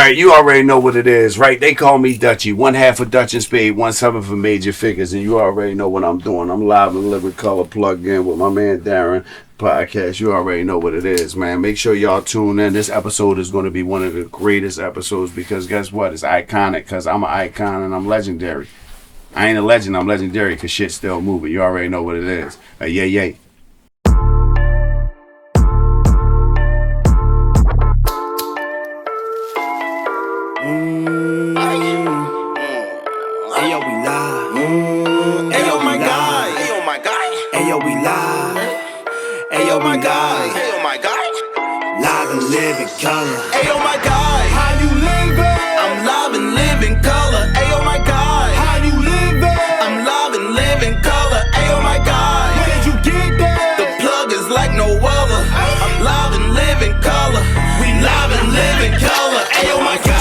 right, you already know what it is, right? They call me Dutchy. 1/2 of Dutch and Spade, 1/7 for Major Figures, and you already know what I'm doing. I'm live in living color, plugged in with my man Darren. Podcast, you already know what it is, man. Make sure y'all tune in. This episode is going to be one of the greatest episodes because guess what? It's iconic because I'm an icon and I'm legendary. I ain't a legend, I'm legendary because shit's still moving. You already know what it is. Yay. Ayo, we live. Ayo, my guy. Ayo, my guy. Ayo, we live. Ayo, my guy. Ayo, my guy. Live and live in color. Ayo, my guy. How you living? I'm live and live in color. Ayo, my guy. How you living? I'm live and live in color. Ayo, my guy. Where did you get that? The plug is like no other. I'm live and live in color. We live and live in color. Ayo, my guy.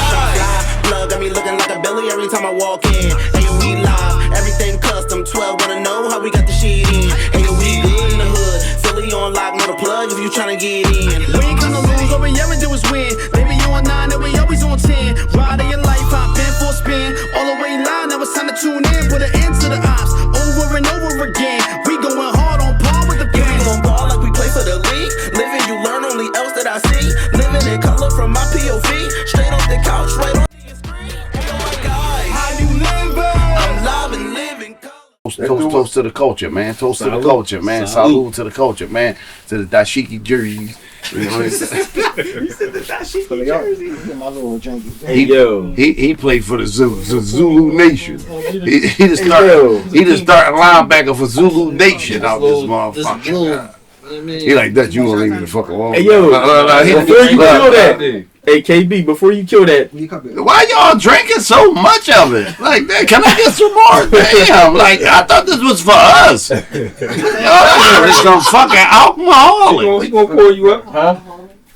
Plug got me looking like a Billy every time I walk in. Ayo, we live. Everything custom. 12 wanna know how we got the shit in. Ayo, we good in the hood. Philly on lock, know the plug if you tryna get in. We ain't gonna lose, all we ever do is win. Baby, you on 9 and we always on 10. Ride of your life, hop in for a spin. All the way live, now it's time to tune in. Put an end to the ops, over and over again. We going hard on par with the fans. We gon' ball like we play for the league. Living, you learn, only else that I see. Living in color from my POV. Straight off the couch, right on the screen. Oh my God, how you living? I'm live and living color. Toast to the culture, man. Toast to the culture, man. Salute to the culture, man. To the dashiki jerseys. You know what I'm saying? You said the dashiki jersey. My little janky. He played for the Zulu Nation. He the starting linebacker for Zulu Nation out this motherfucker. He like that. You gonna leave me the fuck alone? Hey yo, before you kill that, hey KB, before you kill that, why y'all drinking so much of it? Like that? Can I get some more? Damn! Like I thought this was for us. Y'all some fucking alcoholic. He gonna pour you up, huh?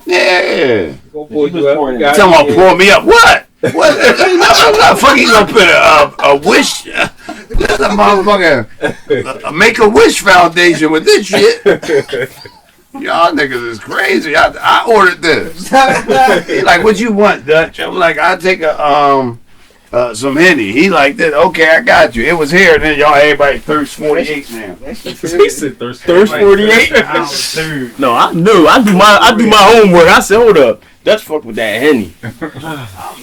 Yeah. He gonna pour you up. Tell him to pour me up. What? What? No, fuck, he gonna put a wish. This a motherfucker. Make a wish foundation with this shit. Y'all niggas is crazy. I ordered this. He like, what you want, Dutch? I'm like, I take some Henny. He like that. Okay, I got you. It was here. Then y'all, everybody thirst 48 now. He said thirst 48. No, I knew. I do my homework. I said, hold up. That's fuck with that Henny. I'm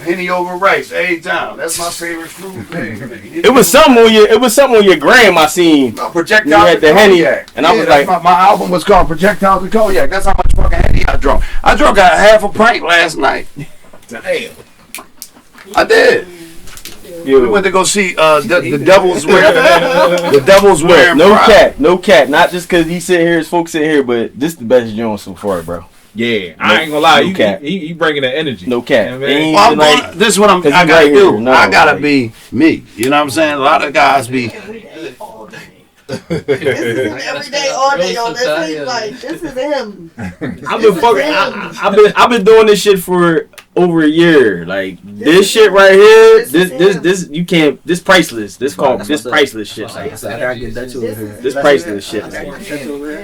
Henny over rice every time. That's my favorite food thing. It was something on your gram I seen. Projectiles you had the Henny, and I was like, my album was called Projectiles and Cognac. That's how much fucking Henny I drunk. I drunk a half a pint last night. Damn. I did. We went to go see the Devil's Wear. The Devil's Wear. No cat. Not just because he sit here, his folks sit here, but this the best joint so far, bro. Yeah, I ain't gonna lie. He bringing that energy. No cat. You know well, this is what I gotta do. I gotta be me. You know what I'm saying? A lot of guys be. Every day, all day, on this. Like, this is him. I've been doing this shit for over a year. Like this shit right here, this you can't. This priceless. This priceless shit. Like, this priceless shit.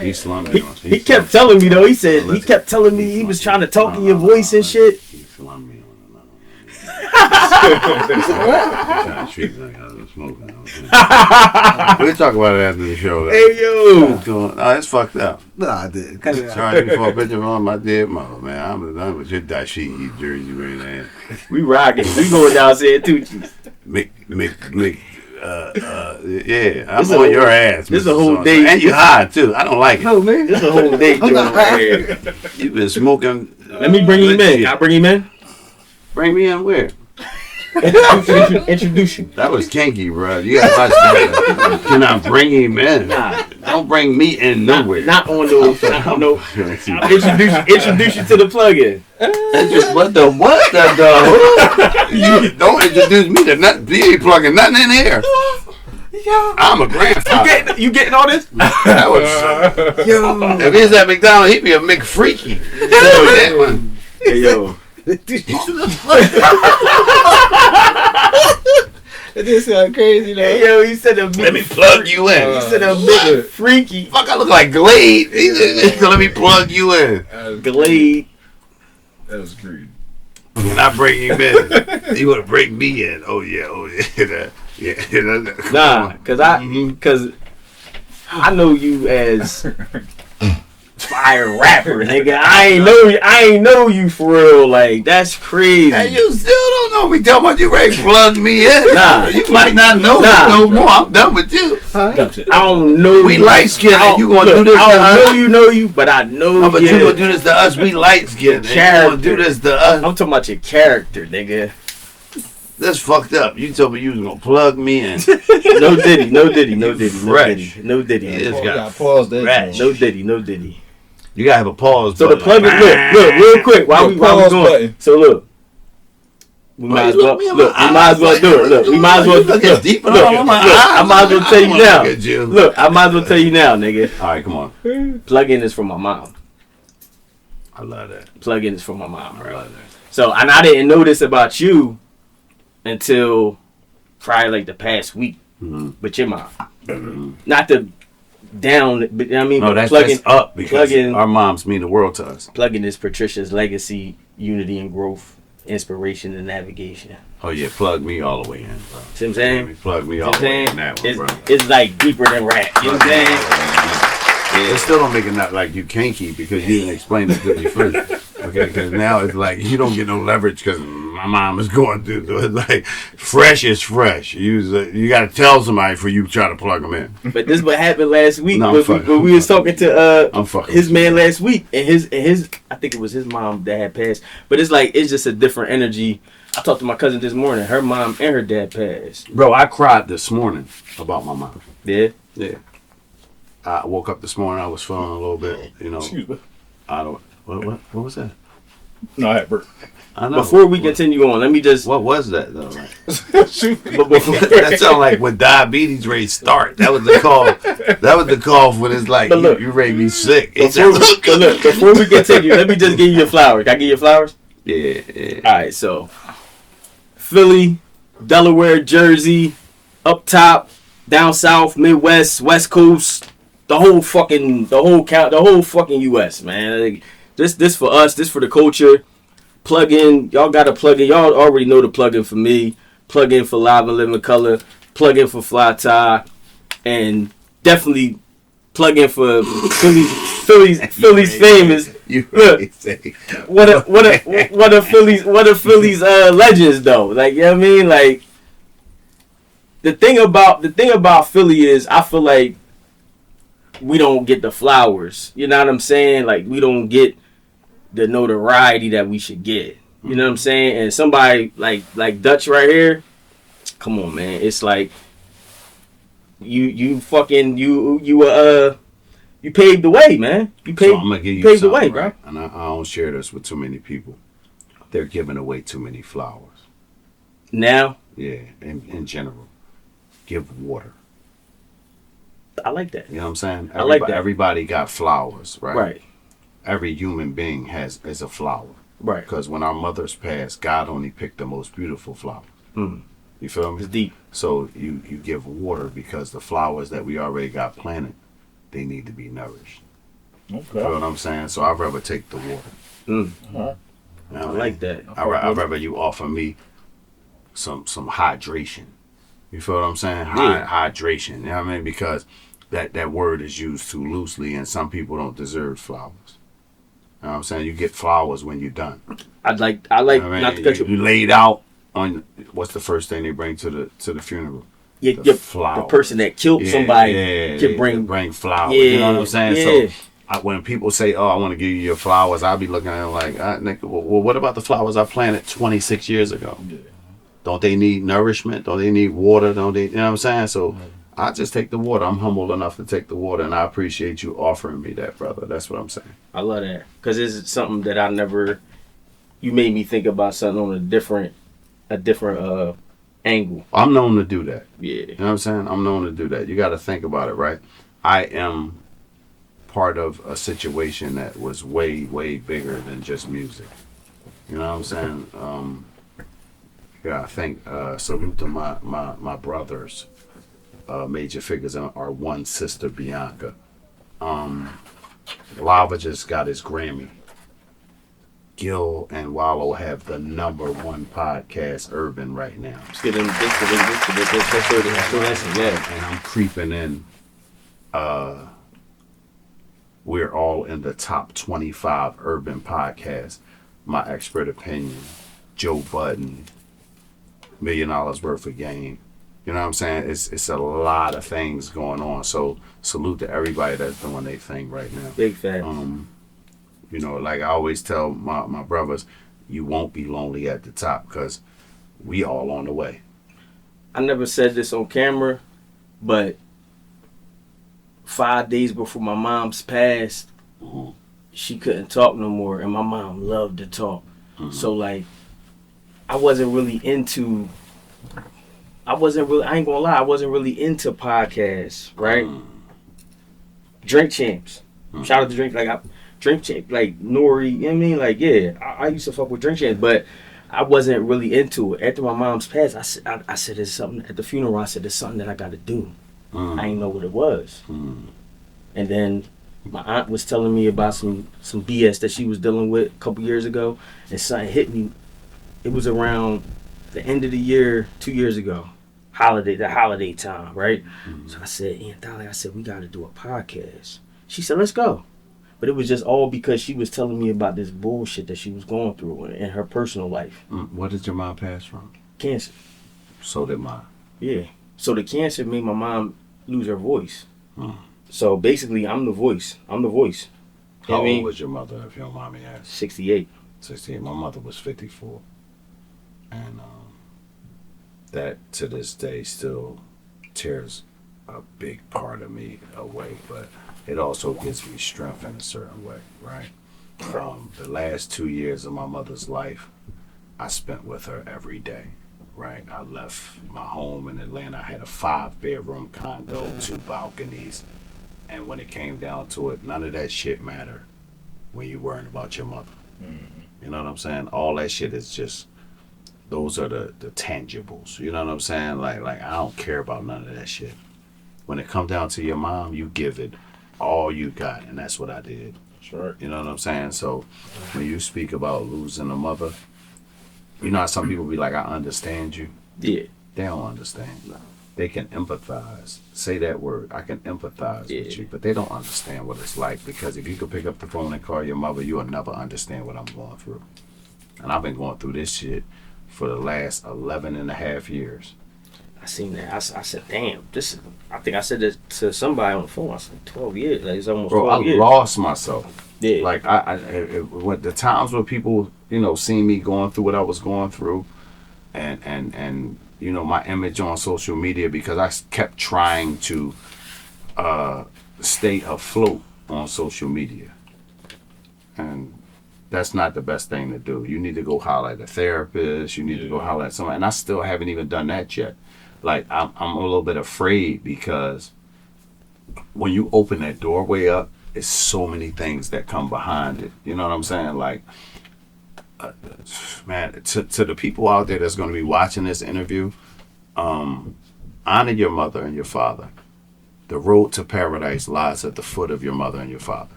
He slumming. He kept telling me though. He kept telling me he was trying to talk in your voice and shit. He slumming me on We'll talk about it after the show. Hey yo, it's fucked up. Nah, I did. Sorry for a picture of my dead mother, man. I'm done with your dashiki jersey right now. We rocking. We going downstairs too. Yeah, I'm on your ass. This is a whole day, and you high too. I don't like it. No, man. This is a whole day. You've been smoking. Let me bring him in. Can I bring him in? Bring me in where? Introduce you. That was kinky, bro. You got much better. Can I bring him in? Nah. Don't bring me in nowhere. Not on those. Introduce you to the plug-in. What the? You don't introduce me to nothing. You ain't plugging nothing in here. I'm a grandfather. You getting all this? That was. If he's at McDonald's, he'd be a McFreaky. That one. Hey yo. This sound crazy though. Hey, yo, he said let me plug you in. He said a big freaky. Fuck, I look like Glade. He said, let me plug you in. Glade. That was great. And I bring him in. You want to bring me in? Oh yeah. Nah, cause I know you as fire rapper, nigga. I ain't know you for real. Like that's crazy. And you still don't know me. Tell me you ready to plug me in. Nah, you might not know me no more. I'm done with you. I don't know. We light skinned. You gonna do this? I don't know you, but I know. No, but you gonna do this to us? We light skinned. You gonna do this to us? I'm talking about your character, nigga. That's fucked up. You told me you was gonna plug me in. No diddy. Fresh. No diddy. It's got pause that. No diddy. You gotta have a pause. So the plug is look real quick while we going. Button. So look. We might as well do it. Look, we might as well do it. Look, I might as well tell you now. Look, I might as well tell you now, nigga. All right, come on. Plug-in is from my mom. I love that. Plug-in is from my mom, bro. So, and I didn't know this about you until probably like the past week with your mom. Not the down, but I mean, no, that's up because our moms mean the world to us. Plug-in is Patricia's legacy, unity and growth, inspiration and navigation. Oh yeah, plug me all the way in, bro. See what I'm saying? Plug me all the way in that one, bro. It's like deeper than rap. You know what I'm saying? It still don't make it not like you kinky because you didn't explain it to me first. Okay, because now it's like you don't get no leverage because my mom is going through. So it's like fresh is fresh. You got to tell somebody before you try to plug them in. But this is what happened last week. No, when we was talking to his with man last week, and his I think it was his mom that had passed. But it's like it's just a different energy. I talked to my cousin this morning. Her mom and her dad passed. Bro, I cried this morning about my mom. Yeah. I woke up this morning. I was feeling a little bit, Excuse me. I don't. What was that? No, I had burp. I know. Before we continue on, let me just. What was that though? But before, That sounded like when diabetes rates start. That was the call. That was the call when it's like you ready to be sick. Before we continue, let me just give you your flowers. Can I give you your flowers? Yeah. All right, so Philly, Delaware, Jersey, up top, down south, Midwest, West Coast, the whole fucking U.S. man. Like, this for us. This for the culture. Plug in. Y'all got to plug in. Y'all already know the plug in for me. Plug in for Live and Living Color. Plug in for Fly Tie, and definitely plug in for Philly's famous. What a Philly's legends though. Like, you know what I mean? Like, the thing about Philly is I feel like we don't get the flowers. You know what I'm saying? Like, we don't get the notoriety that we should get. You know what I'm saying? And somebody like Dutch right here, come on, man. It's like you paved the way, man. You paved the way, bro. And I don't share this with too many people. They're giving away too many flowers. Now? Yeah, in general. Give water. I like that. You know what I'm saying? I like that. Everybody got flowers, right? Right. Every human being is a flower. Right. Because when our mothers passed, God only picked the most beautiful flowers. Mm. You feel me? It's deep. So you give water because the flowers that we already got planted, they need to be nourished. Okay. You feel what I'm saying? So I'd rather take the water. Mm. Right. You know I like that. I'd rather you offer me some hydration. You feel what I'm saying? Yeah. Hydration. You know what I mean? Because that word is used too loosely, and some people don't deserve flowers. You know what I'm saying? You get flowers when you're done. I like You know what I mean? not to cut you. You laid out on what's the first thing they bring to the funeral? The flowers. The person that killed somebody can bring flowers. Yeah, You know what I'm saying? yeah. So when people say, "Oh, I want to give you your flowers," I'll be looking at them like, nigga, well, what about the flowers I planted 26 years ago? Yeah. Don't they need nourishment? Don't they need water? Don't they? You know what I'm saying? So I just take the water. I'm humble enough to take the water, and I appreciate you offering me that, brother. That's what I'm saying. I love that because it's something that I never. You made me think about something on a different angle. I'm known to do that. Yeah. You know what I'm saying? I'm known to do that. You got to think about it, right? I am part of a situation that was way, way bigger than just music. You know what I'm saying? Yeah, I think salute to my brothers, Major Figgas, and our one sister Bianca. Lava just got his Grammy. Gil and Wallow have the #1 podcast, Urban, right now. Let's get in. Let's yeah. And I'm creeping in. We're all in the top 25 urban podcasts. My Expert Opinion, Joe Budden, $1 Million Worth of Game. You know what I'm saying? It's a lot of things going on. So salute to everybody that's doing their thing right now. Big fan. You know, like I always tell my brothers, you won't be lonely at the top because we all on the way. I never said this on camera, but 5 days before my mom's passed, she couldn't talk no more, and my mom loved to talk. So like, I wasn't really into. I ain't gonna lie, I wasn't really into podcasts, right? Drink Champs. Shout out to Drink Champs, like Nori, you know what I mean? Like, yeah, I used to fuck with Drink Champs, but I wasn't really into it. After my mom's passed, I said there's something, at the funeral, I said there's something that I gotta do. I didn't know what it was. And then my aunt was telling me about some BS that she was dealing with a couple years ago, and something hit me. It was around the end of the year, 2 years ago. The holiday time, right? So I said, Aunt Dolly, I said, we got to do a podcast. She said, let's go. But it was just all because she was telling me about this bullshit that she was going through in her personal life. What did your mom pass from? Cancer. So did mine. Yeah. So the cancer made my mom lose her voice. So basically, I'm the voice. You How know what I old mean? was your mother, if your mommy asked? 68. 68. My mother was 54. And that to this day still tears a big part of me away, but it also gives me strength in a certain way, right? The last 2 years of my mother's life, I spent with her every day, right? I left my home in Atlanta. I had a 5-bedroom condo, 2 balconies, and when it came down to it, none of that shit mattered when you're worrying about your mother. You know what I'm saying? All that shit is just, those are the tangibles. You know what I'm saying? Like I don't care about none of that shit. When it comes down to your mom, you give it all you got, and that's what I did. That's right. You know what I'm saying? So when you speak about losing a mother, you know how some people be like, I understand you. Yeah. They don't understand. They can empathize. Say that word. I can empathize with Yeah. you, but they don't understand what it's like, because if you could pick up the phone and call your mother, you will never understand what I'm going through. And I've been going through this shit for the last 11 and a half years. I seen that. I said, damn, this is, I think I said this to somebody on the phone. I said, 12 years. Like, it's almost 12 Bro, years. I lost myself. Yeah. Like, when the times where people, you know, seen me going through what I was going through, and you know, my image on social media, because I kept trying to stay afloat on social media. And that's not the best thing to do. You need to go holler at a therapist. You need to go holler at somebody. And I still haven't even done that yet. Like, I'm a little bit afraid, because when you open that doorway up, it's so many things that come behind it. You know what I'm saying? Like, man, to the people out there that's going to be watching this interview, honor your mother and your father. The road to paradise lies at the foot of your mother and your father.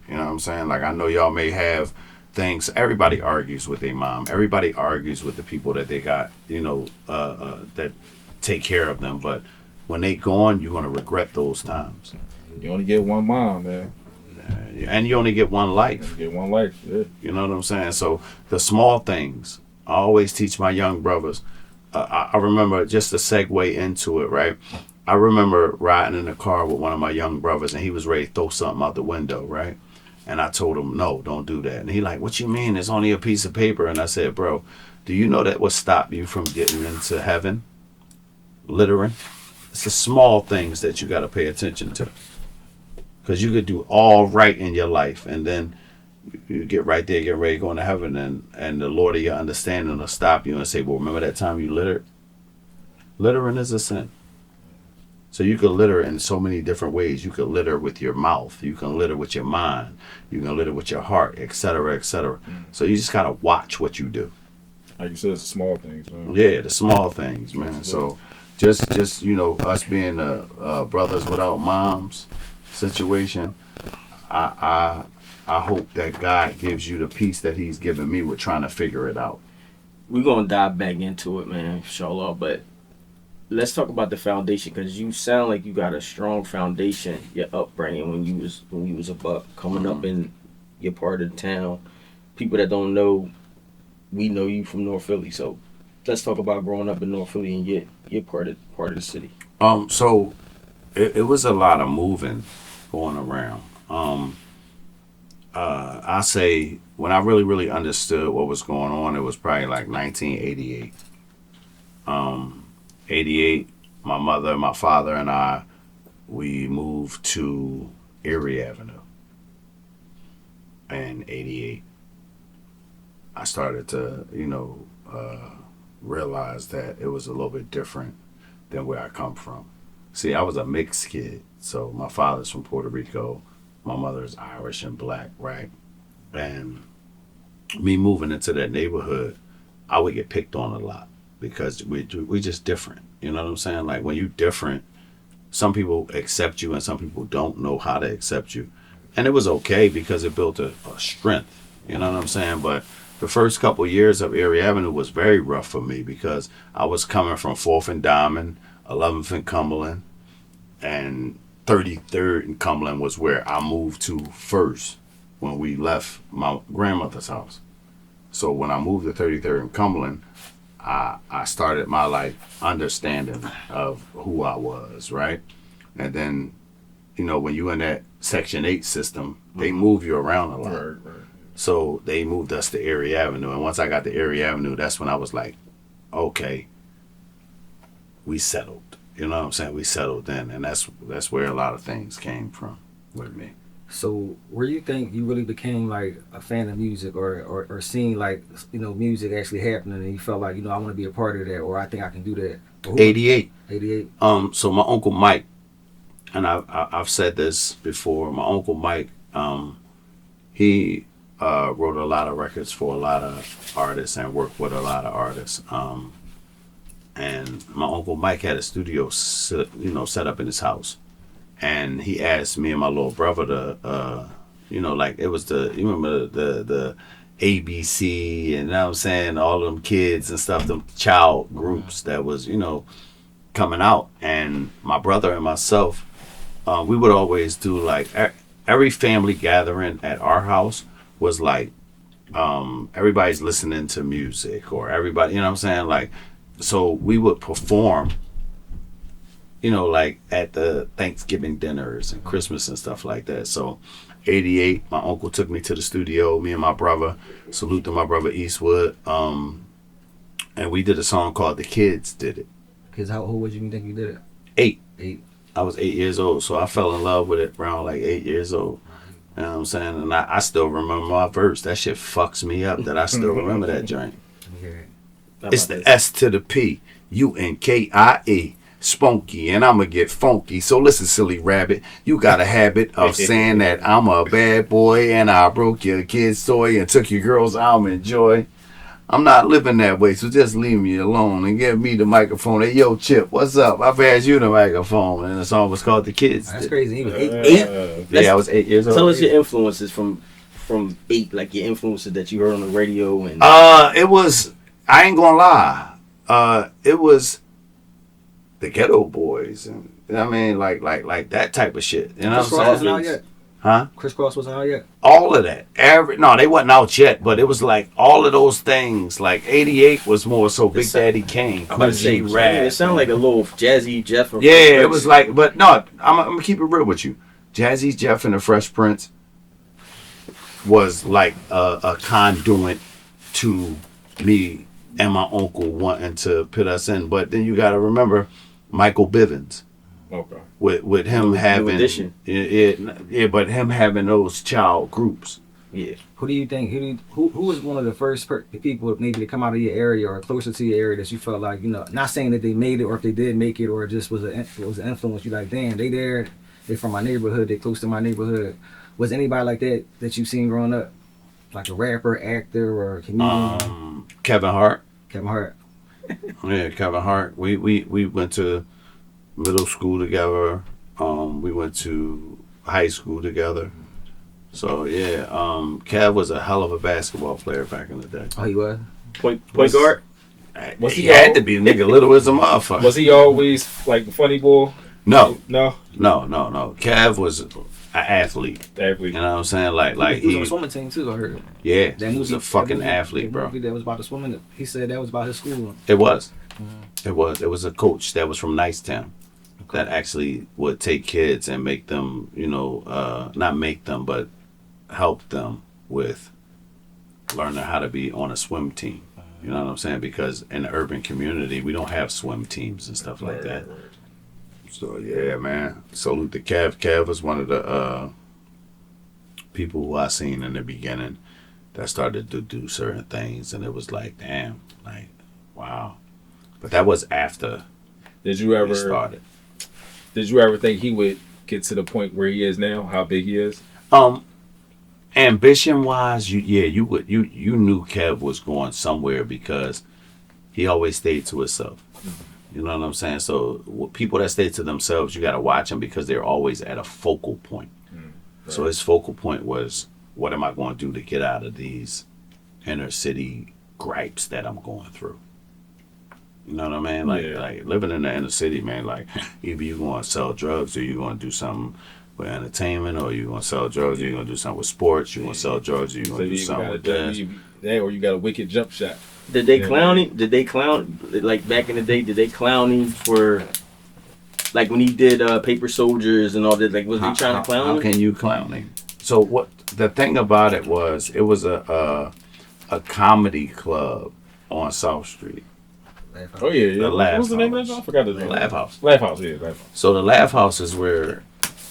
You know what I'm saying? Like, I know y'all may have things. Everybody argues with their mom. Everybody argues with the people that they got, you know, that take care of them. But when they gone, you're going to regret those times. You only get one mom, man. And you only get one life. You get one life. Yeah. You know what I'm saying? So the small things, I always teach my young brothers. I remember, just to segue into it, right? I remember riding in the car with one of my young brothers, and he was ready to throw something out the window, right? And I told him, no, don't do that. And he like, what you mean? It's only a piece of paper. And I said, bro, do you know that would stop you from getting into heaven? Littering. It's the small things that you got to pay attention to. Because you could do all right in your life, and then you get right there, get ready to go into heaven, and the Lord of your understanding will stop you and say, well, remember that time you littered? Littering is a sin. So you can litter in so many different ways. You can litter with your mouth. You can litter with your mind. You can litter with your heart, etc., etc. So you just got to watch what you do. Like you said, it's the small things, man. Yeah, the small things, man. So just you know, us being brothers without moms situation, I I hope that God gives you the peace that He's given me with trying to figure it out. We're gonna dive back into it, man, inshallah. But let's talk about the foundation, because you sound like you got a strong foundation. Your upbringing when you was a buck coming up in your part of the town. People that don't know, we know you from North Philly, so let's talk about growing up in North Philly and your part of the city. So it was a lot of moving going around. I say when I really understood what was going on, it was probably like 1988. 88, my mother, my father, and I, we moved to Erie Avenue. And 88, I started to, realize that it was a little bit different than where I come from. See, I was a mixed kid. So my father's from Puerto Rico, my mother's Irish and black, right? And me moving into that neighborhood, I would get picked on a lot because we just different. You know what I'm saying? Like when you different, some people accept you and some people don't know how to accept you. And it was okay because it built a strength. You know what I'm saying? But the first couple of years of Erie Avenue was very rough for me because I was coming from 4th and Diamond, 11th and Cumberland, and 33rd and Cumberland was where I moved to first when we left my grandmother's house. So when I moved to 33rd and Cumberland, I started my understanding of who I was, right? And then, when you in that Section 8 system, they move you around a lot. Right. So they moved us to Erie Avenue. And once I got to Erie Avenue, that's when I was like, okay, we settled. You know what I'm saying? We settled in. And that's where a lot of things came from with me. So where you think you really became like a fan of music or seeing music actually happening and you felt like, I want to be a part of that or I think I can do that? 88. 88. So my Uncle Mike, and I've said this before, my Uncle Mike, he wrote a lot of records for a lot of artists and worked with a lot of artists. And my Uncle Mike had a studio set up in his house. And he asked me and my little brother to, it was you remember the ABC and, you know what I'm saying, all them kids and stuff, them child groups that was, coming out. And my brother and myself, we would always do every family gathering at our house was everybody's listening to music or everybody, you know what I'm saying? So we would perform, at the Thanksgiving dinners and Christmas and stuff like that. So 88, my uncle took me to the studio, me and my brother, salute to my brother Eastwood. And we did a song called The Kids Did It. Because how old was you think you did it? 8. 8. I was 8 years old, so I fell in love with it around 8 years old. You know what I'm saying? And I still remember my verse. That shit fucks me up that I still remember that joint. Yeah. It's the S to the P, UNKIE, spunky, and I'ma get funky. So listen, silly rabbit, you got a habit of saying that I'm a bad boy and I broke your kid's toy and took your girl's almond joy. I'm not living that way, so just leave me alone and give me the microphone. Hey, yo, Chip, what's up? I passed you the microphone, and the song was called The Kids. That's crazy. He was 8. 8? Yeah, I was 8 years old. Tell us your influences from 8, like your influences that you heard on the radio and. It was. I ain't gonna lie. It was the Ghetto Boys, and I mean, like that type of shit. You know Chris what Cross I'm wasn't out saying? yet? Huh? Chris Cross wasn't out yet? All of that. No, they wasn't out yet, but it was all of those things. 88 was more so Big Daddy Kane, I'm about to say, Cool G Rap. it sounded like a little Jazzy Jeff. Or Yeah, it was but no, I'm gonna keep it real with you. Jazzy Jeff and the Fresh Prince was a conduit to me and my uncle wanting to put us in. But then you got to remember Michael Bivins. Okay. With him having addition. Yeah, but him having those child groups. Yeah. Who do you think? Who was one of the first people maybe to come out of your area or closer to your area that you felt like not saying that they made it or if they did make it or it just was an influence? You like, damn, they from my neighborhood, they close to my neighborhood. Was anybody like that you've seen growing up, like a rapper, actor, or comedian? Kevin Hart. Kevin Hart. Yeah, Kevin Hart. We went to middle school together. We went to high school together. So yeah, Kev was a hell of a basketball player back in the day. Oh, he was. Point guard. Was he he had all- to be nigga little as a motherfucker. Was he always like the funny boy? No, No. Kev was an athlete. Athlete. You know what I'm saying? Like He was on he, the swimming team too. I heard. yeah, That he was movie- a fucking that movie- athlete, that bro. movie that was about the swimming. He said that was about his school. It was. It was a coach that was from Nicetown that actually would take kids and make them, not make them, but help them with learning how to be on a swim team. You know what I'm saying? Because in the urban community, we don't have swim teams and stuff like that. So yeah, man. Salute to Kev. Kev was one of the people who I seen in the beginning that started to do certain things, and it was like, damn, like, wow. But that was after Did you it ever started. Did you ever think he would get to the point where he is now? How big he is? Ambition wise, you knew Kev was going somewhere because he always stayed to himself. You know what I'm saying? So people that stay to themselves, you got to watch them because they're always at a focal point. So his focal point was, what am I going to do to get out of these inner city gripes that I'm going through? You know what I mean? Like living in the inner city, man. Like either you going to sell drugs or you going to do something with entertainment, or you going to sell drugs, or you going to do something with sports. You going to sell drugs, or you going to do something with this. Or you got a wicked jump shot. Did they clown him? Did they clown, like back in the day, did they clown him for, like when he did Paper Soldiers and all that, like was he trying to clown How him? can you clown him? So what the thing about it was a comedy club on South Street. Oh yeah. The Laugh What was the name of House. that? I forgot the The name. Laugh House. Laugh House, yeah, Laugh House. So the Laugh House is where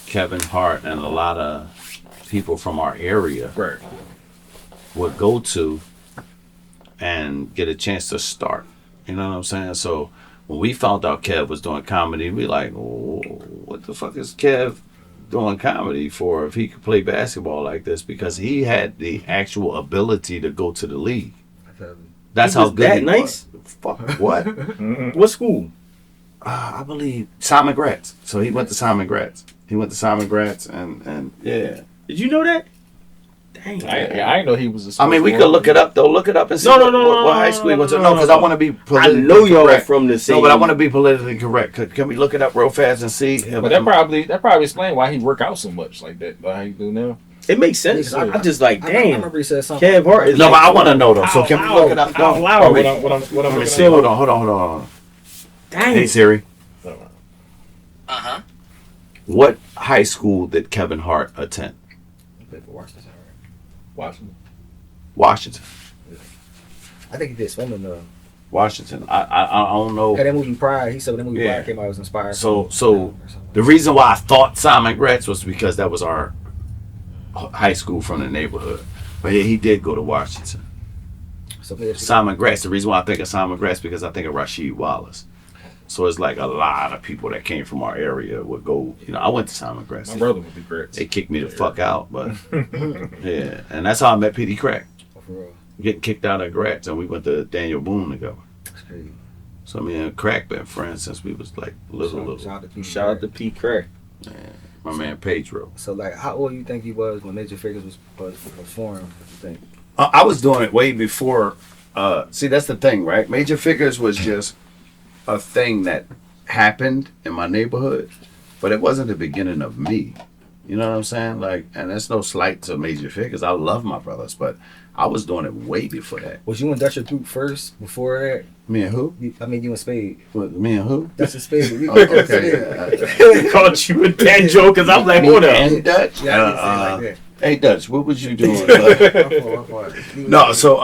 Kevin Hart and a lot of people from our area Right. would go to and get a chance to start. You know what I'm saying? So when we found out Kev was doing comedy, we like, oh, what the fuck is Kev doing comedy for if he could play basketball like this? Because he had the actual ability to go to the league. That's He how was good that he nice? was. Fuck what? What school? I believe Simon Gratz. So he went to Simon Gratz. And yeah. Did you know that? Dang. I didn't know he was a I mean, we sports could look it up though. Look it up and see No, what high school he went to. No, because I want to be I politically know y'all are correct. from the same. No, but I want to be politically correct. Can we look it up real fast and see? But that probably explains why he work out so much like that. Like how you do now. It makes sense. Yeah, 'cause I'm just like, I damn. remember he said something. Kev Hart is No, like, but I want to know though. So can we look it up? Out No. loud. Oh, What wait. I'm Let me looking see. at. Hold on. Dang. Hey Siri, Uh-huh. what high school did Kevin Hart attend? Washington. Washington. I think he did swimming though. Washington. I don't know. Yeah, that movie Pride. He said when that movie Yeah. Pride came out, I was inspired. So the reason why I thought Simon Gratz was because that was our high school from the neighborhood. But yeah, he did go to Washington. Simon Gratz. The reason why I think of Simon Gratz because I think of Rasheed Wallace. So it's like a lot of people that came from our area would go. You know, I went to Simon Gratz. My brother would be great. They kicked me the fuck out, but yeah, and that's how I met P.D. Crack. Getting kicked out of Gratz, and we went to Daniel Boone together. So me and Crack been friends since we was like little. Shout out to P. Crack. My man Pedro. So like, how old you think he was when Major Figgas was formed? You think? I was doing it way before. See, that's the thing, right? Major Figures was just a thing that happened in my neighborhood, but it wasn't the beginning of me. You know what I'm saying? Like, and that's no slight to Major Figures. I love my brothers, but I was doing it way before that. Was you and Dutcher Duke first before that? Me and who? You and Spade. What, me and who? Dutcher Spade. You Oh, okay. They caught you with that joke because I'm like, Me hold up. and Dutch. Yeah, I didn't say it like that. Hey Dutch, what was you doing? My fault. No, so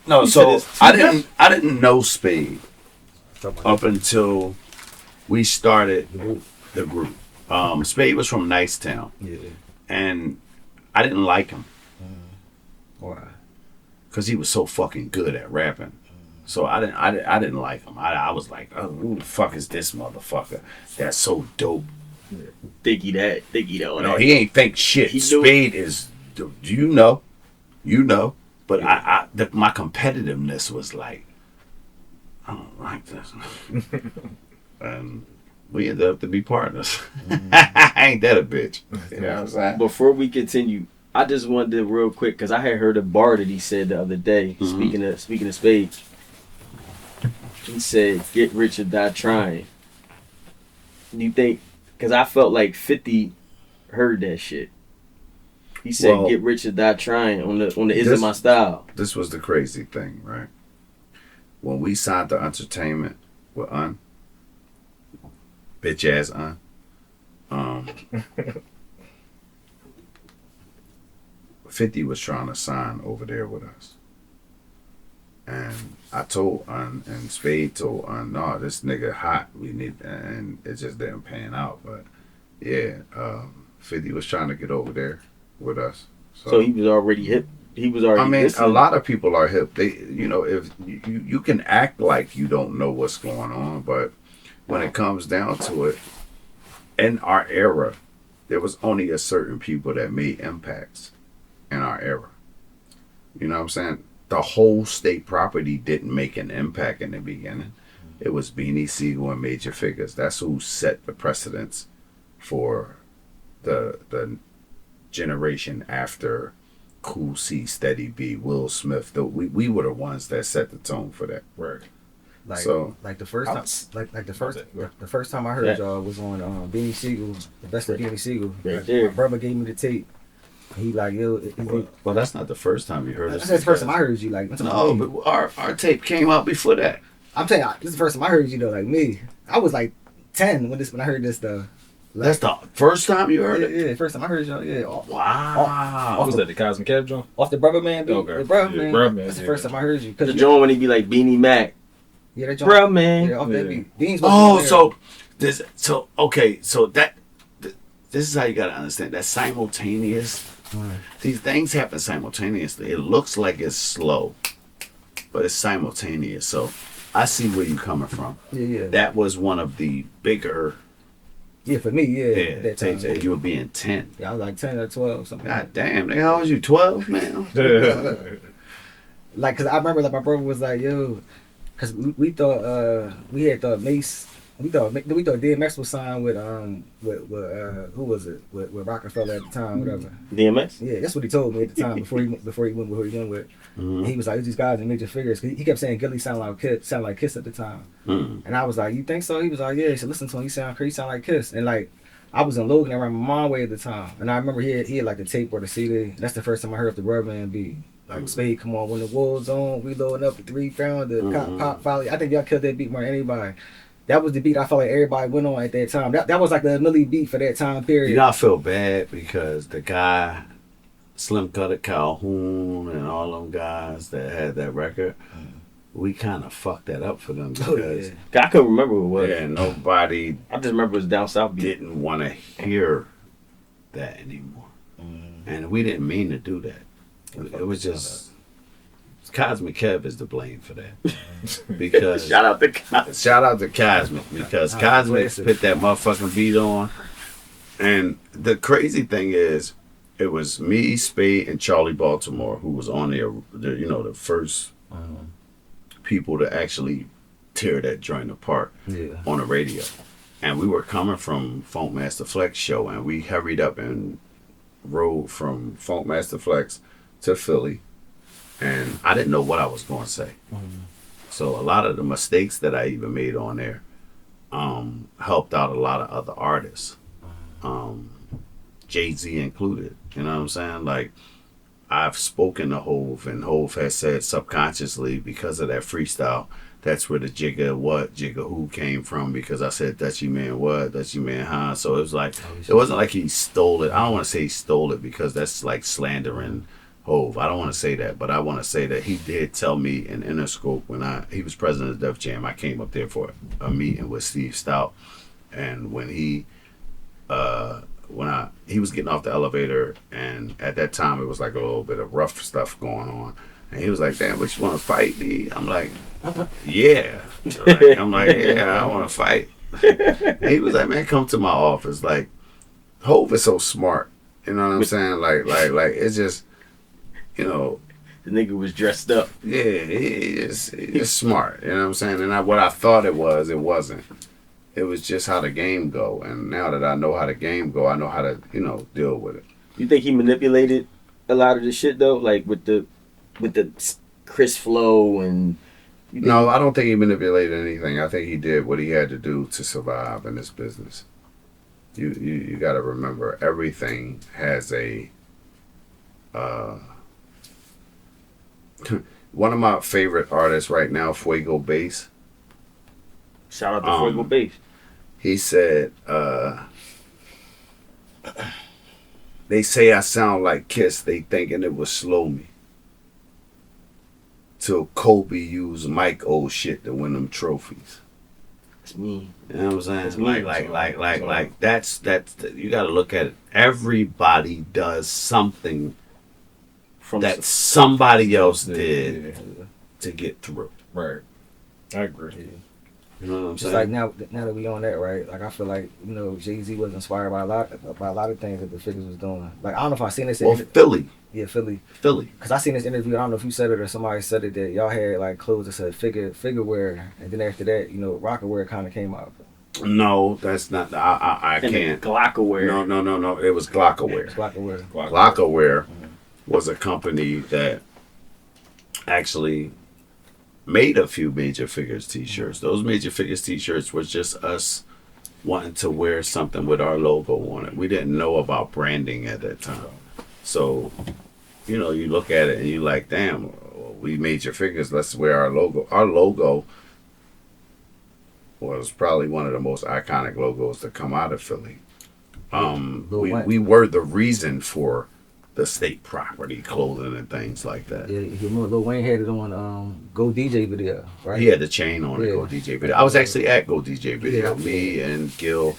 no, You so said it's I didn't know Spade up until we started the group. Spade was from Nicetown, Yeah. and I didn't like him Why? because he was so fucking good at rapping. So I didn't like him. I was like, oh, who the fuck is this motherfucker? That's so dope. Thinky that. No, he ain't think shit. He knew- Spade is, you know, but my competitiveness was like, I don't like this, and we ended up to be partners. Ain't that a bitch? You know what I'm saying? Before we continue, I just wanted to real quick because I had heard a bar that he said the other day. Speaking of spades, he said, "Get rich or die trying." Do you think? Because I felt like 50 heard that shit. He said, Well, "Get rich or die trying" on the Is It My Style. This was the crazy thing, right? When we signed the entertainment with bitch ass um 50 was trying to sign over there with us. And I told and Spade told no, this nigga hot. We need, and it just didn't pan out. But yeah, 50 was trying to get over there with us. So he was already hip. He was already. I mean, listening. a lot of people are hip. They, if you can act like you don't know what's going on, but when it comes down to it, in our era, there was only a certain people that made impacts in our era. You know what I'm saying? The whole state property didn't make an impact in the beginning. It was Beanie Siegel and Major Figgas. That's who set the precedence for the generation after Cool C, Steady B, Will Smith. We were the ones that set the tone for that. Right. Like, So like the first time, the first time I heard y'all was on Beanie Siegel, the best of Beanie Siegel. Right there. My brother gave me the tape. He like, yo, well, that's not the first time you heard us. that's the first time I heard you. Like, No, but our tape came out before that. I'm telling you, this is the first time I heard you though. Like me, I was like 10 when I heard this stuff. That's the first time you heard it? Yeah, first time I heard y'all. Yeah. Wow. What was that, the Cosmic Cab joint? Off the Brother Man beat. Okay. The Brother Yeah, Man. Brother Man, That's the yeah. first time I heard you. The joint when he be like Beanie Mac. Yeah, that joint. Bruh, man. Yeah, off that beat. Beans Oh, was this is how you gotta understand that simultaneous. These things happen simultaneously. It looks like it's slow, but it's simultaneous. So I see where you're coming from. Yeah. That was one of the bigger. Yeah, for me, yeah. That time. tapes. You were being 10. Yeah, I was like 10 or 12, something. God damn, nigga, how old you? 12, man. Like, cause I remember like my brother was like, yo, cause we thought we had thought Mace. We thought DMX was signed with who was it with Rockefeller at the time, whatever. DMX. Yeah, that's what he told me at the time before he went with. And he was like, these guys are major figures. Cause he kept saying Gilly sound like Kiss at the time. And I was like, you think so? He was like, yeah. He said, listen to him. He sound crazy. He sound like Kiss. And like, I was in Logan around my mom way at the time, and I remember he had like the tape or the CD. That's the first time I heard the Birdman beat. Like Spade, come on, when the war's on, we loading up the 3 pound, the pop volley. I think y'all killed that beat more than anybody. That was the beat I felt like everybody went on at that time. That was like the Millie beat for that time period. You know, I feel bad because the guy, Slim Cutter Calhoun, and all them guys that had that record, we kind of fucked that up for them because I couldn't remember who it was. yeah, nobody I just remember it was down south beat. didn't want to hear that anymore, and we didn't mean to do that. It was just Cosmic Kev is to blame for that because Shout out to Cosmic. shout out to Cosmic because Cosmic put that motherfucking beat on, and the crazy thing is, it was me, Spade, and Charlie Baltimore who was on the first people to actually tear that joint apart on the radio, and we were coming from Funk Master Flex show, and we hurried up and rode from Funk Master Flex to Philly, and I didn't know what I was going to say. So a lot of the mistakes that I even made on there helped out a lot of other artists, Jay-Z included. You know what I'm saying? Like, I've spoken to Hove, and Hove has said subconsciously because of that freestyle, that's where the Jigga Who came from, because I said Dutchy Man what, Dutchy Man huh. So it was like, it wasn't like he stole it. I don't want to say he stole it because that's like slandering Hove. I don't want to say that, but I want to say that he did tell me in Interscope when he was president of Def Jam. I came up there for a meeting with Steve Stout, and when he was getting off the elevator, and at that time it was like a little bit of rough stuff going on, and he was like, damn, but you want to fight me? I'm like, yeah. I'm like, yeah, I want to fight. And he was like, man, come to my office. Like, Hove is so smart. You know what I'm saying? Like it's just, you know. The nigga was dressed up. Yeah, he's smart. You know what I'm saying? And what I thought it was, it wasn't. It was just how the game go, and now that I know how the game go, I know how to deal with it. You think he manipulated a lot of the shit though, like with the Chris Flow and? No, I don't think he manipulated anything. I think he did what he had to do to survive in this business. You got to remember, everything has a. One of my favorite artists right now, Fuego Bass. Shout out to Fuego Bass. He said, they say I sound like Kiss, they thinking it would slow me. Till Kobe used Mike O shit to win them trophies. That's me. You know what I'm saying? That's me. Like that's you gotta look at it. Everybody does something that somebody else did to get through. Right. I agree. You know what I'm Just saying? like now that we on that, right? Like I feel like Jay-Z was inspired by a lot of things that the Figgas was doing. Like I don't know if I seen this. Philly. Yeah, Philly. Because I seen this interview. I don't know if you said it or somebody said it that y'all had like clothes that said figure wear, and then after that, rocker wear kind of came out. No, that's not. I can't. Glockaware. No. It was Glockaware. Glockaware was a company that actually made a few Major Figures t-shirts. Those Major Figures t-shirts was just us wanting to wear something with our logo on it. We didn't know about branding at that time. So, you look at it and you like, damn, we Major Figures, let's wear our logo. Our logo was probably one of the most iconic logos to come out of Philly. We were the reason for the state property clothing and things like that. Yeah, you remember Lil Wayne had it on Go DJ video, right? He had the chain on it, Go DJ video. I was actually at Go DJ video. Yeah. Me and Gil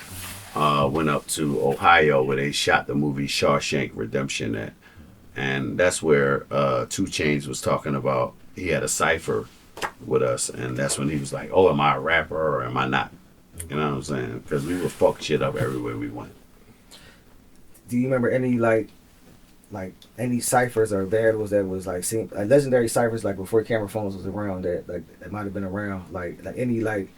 went up to Ohio where they shot the movie Shawshank Redemption at. And that's where 2 Chainz was talking about, he had a cipher with us, and that's when he was like, oh, am I a rapper or am I not? You know what I'm saying? Because we would fuck shit up everywhere we went. Do you remember any like any ciphers or battles that was like legendary ciphers like before camera phones was around that might have been around like any like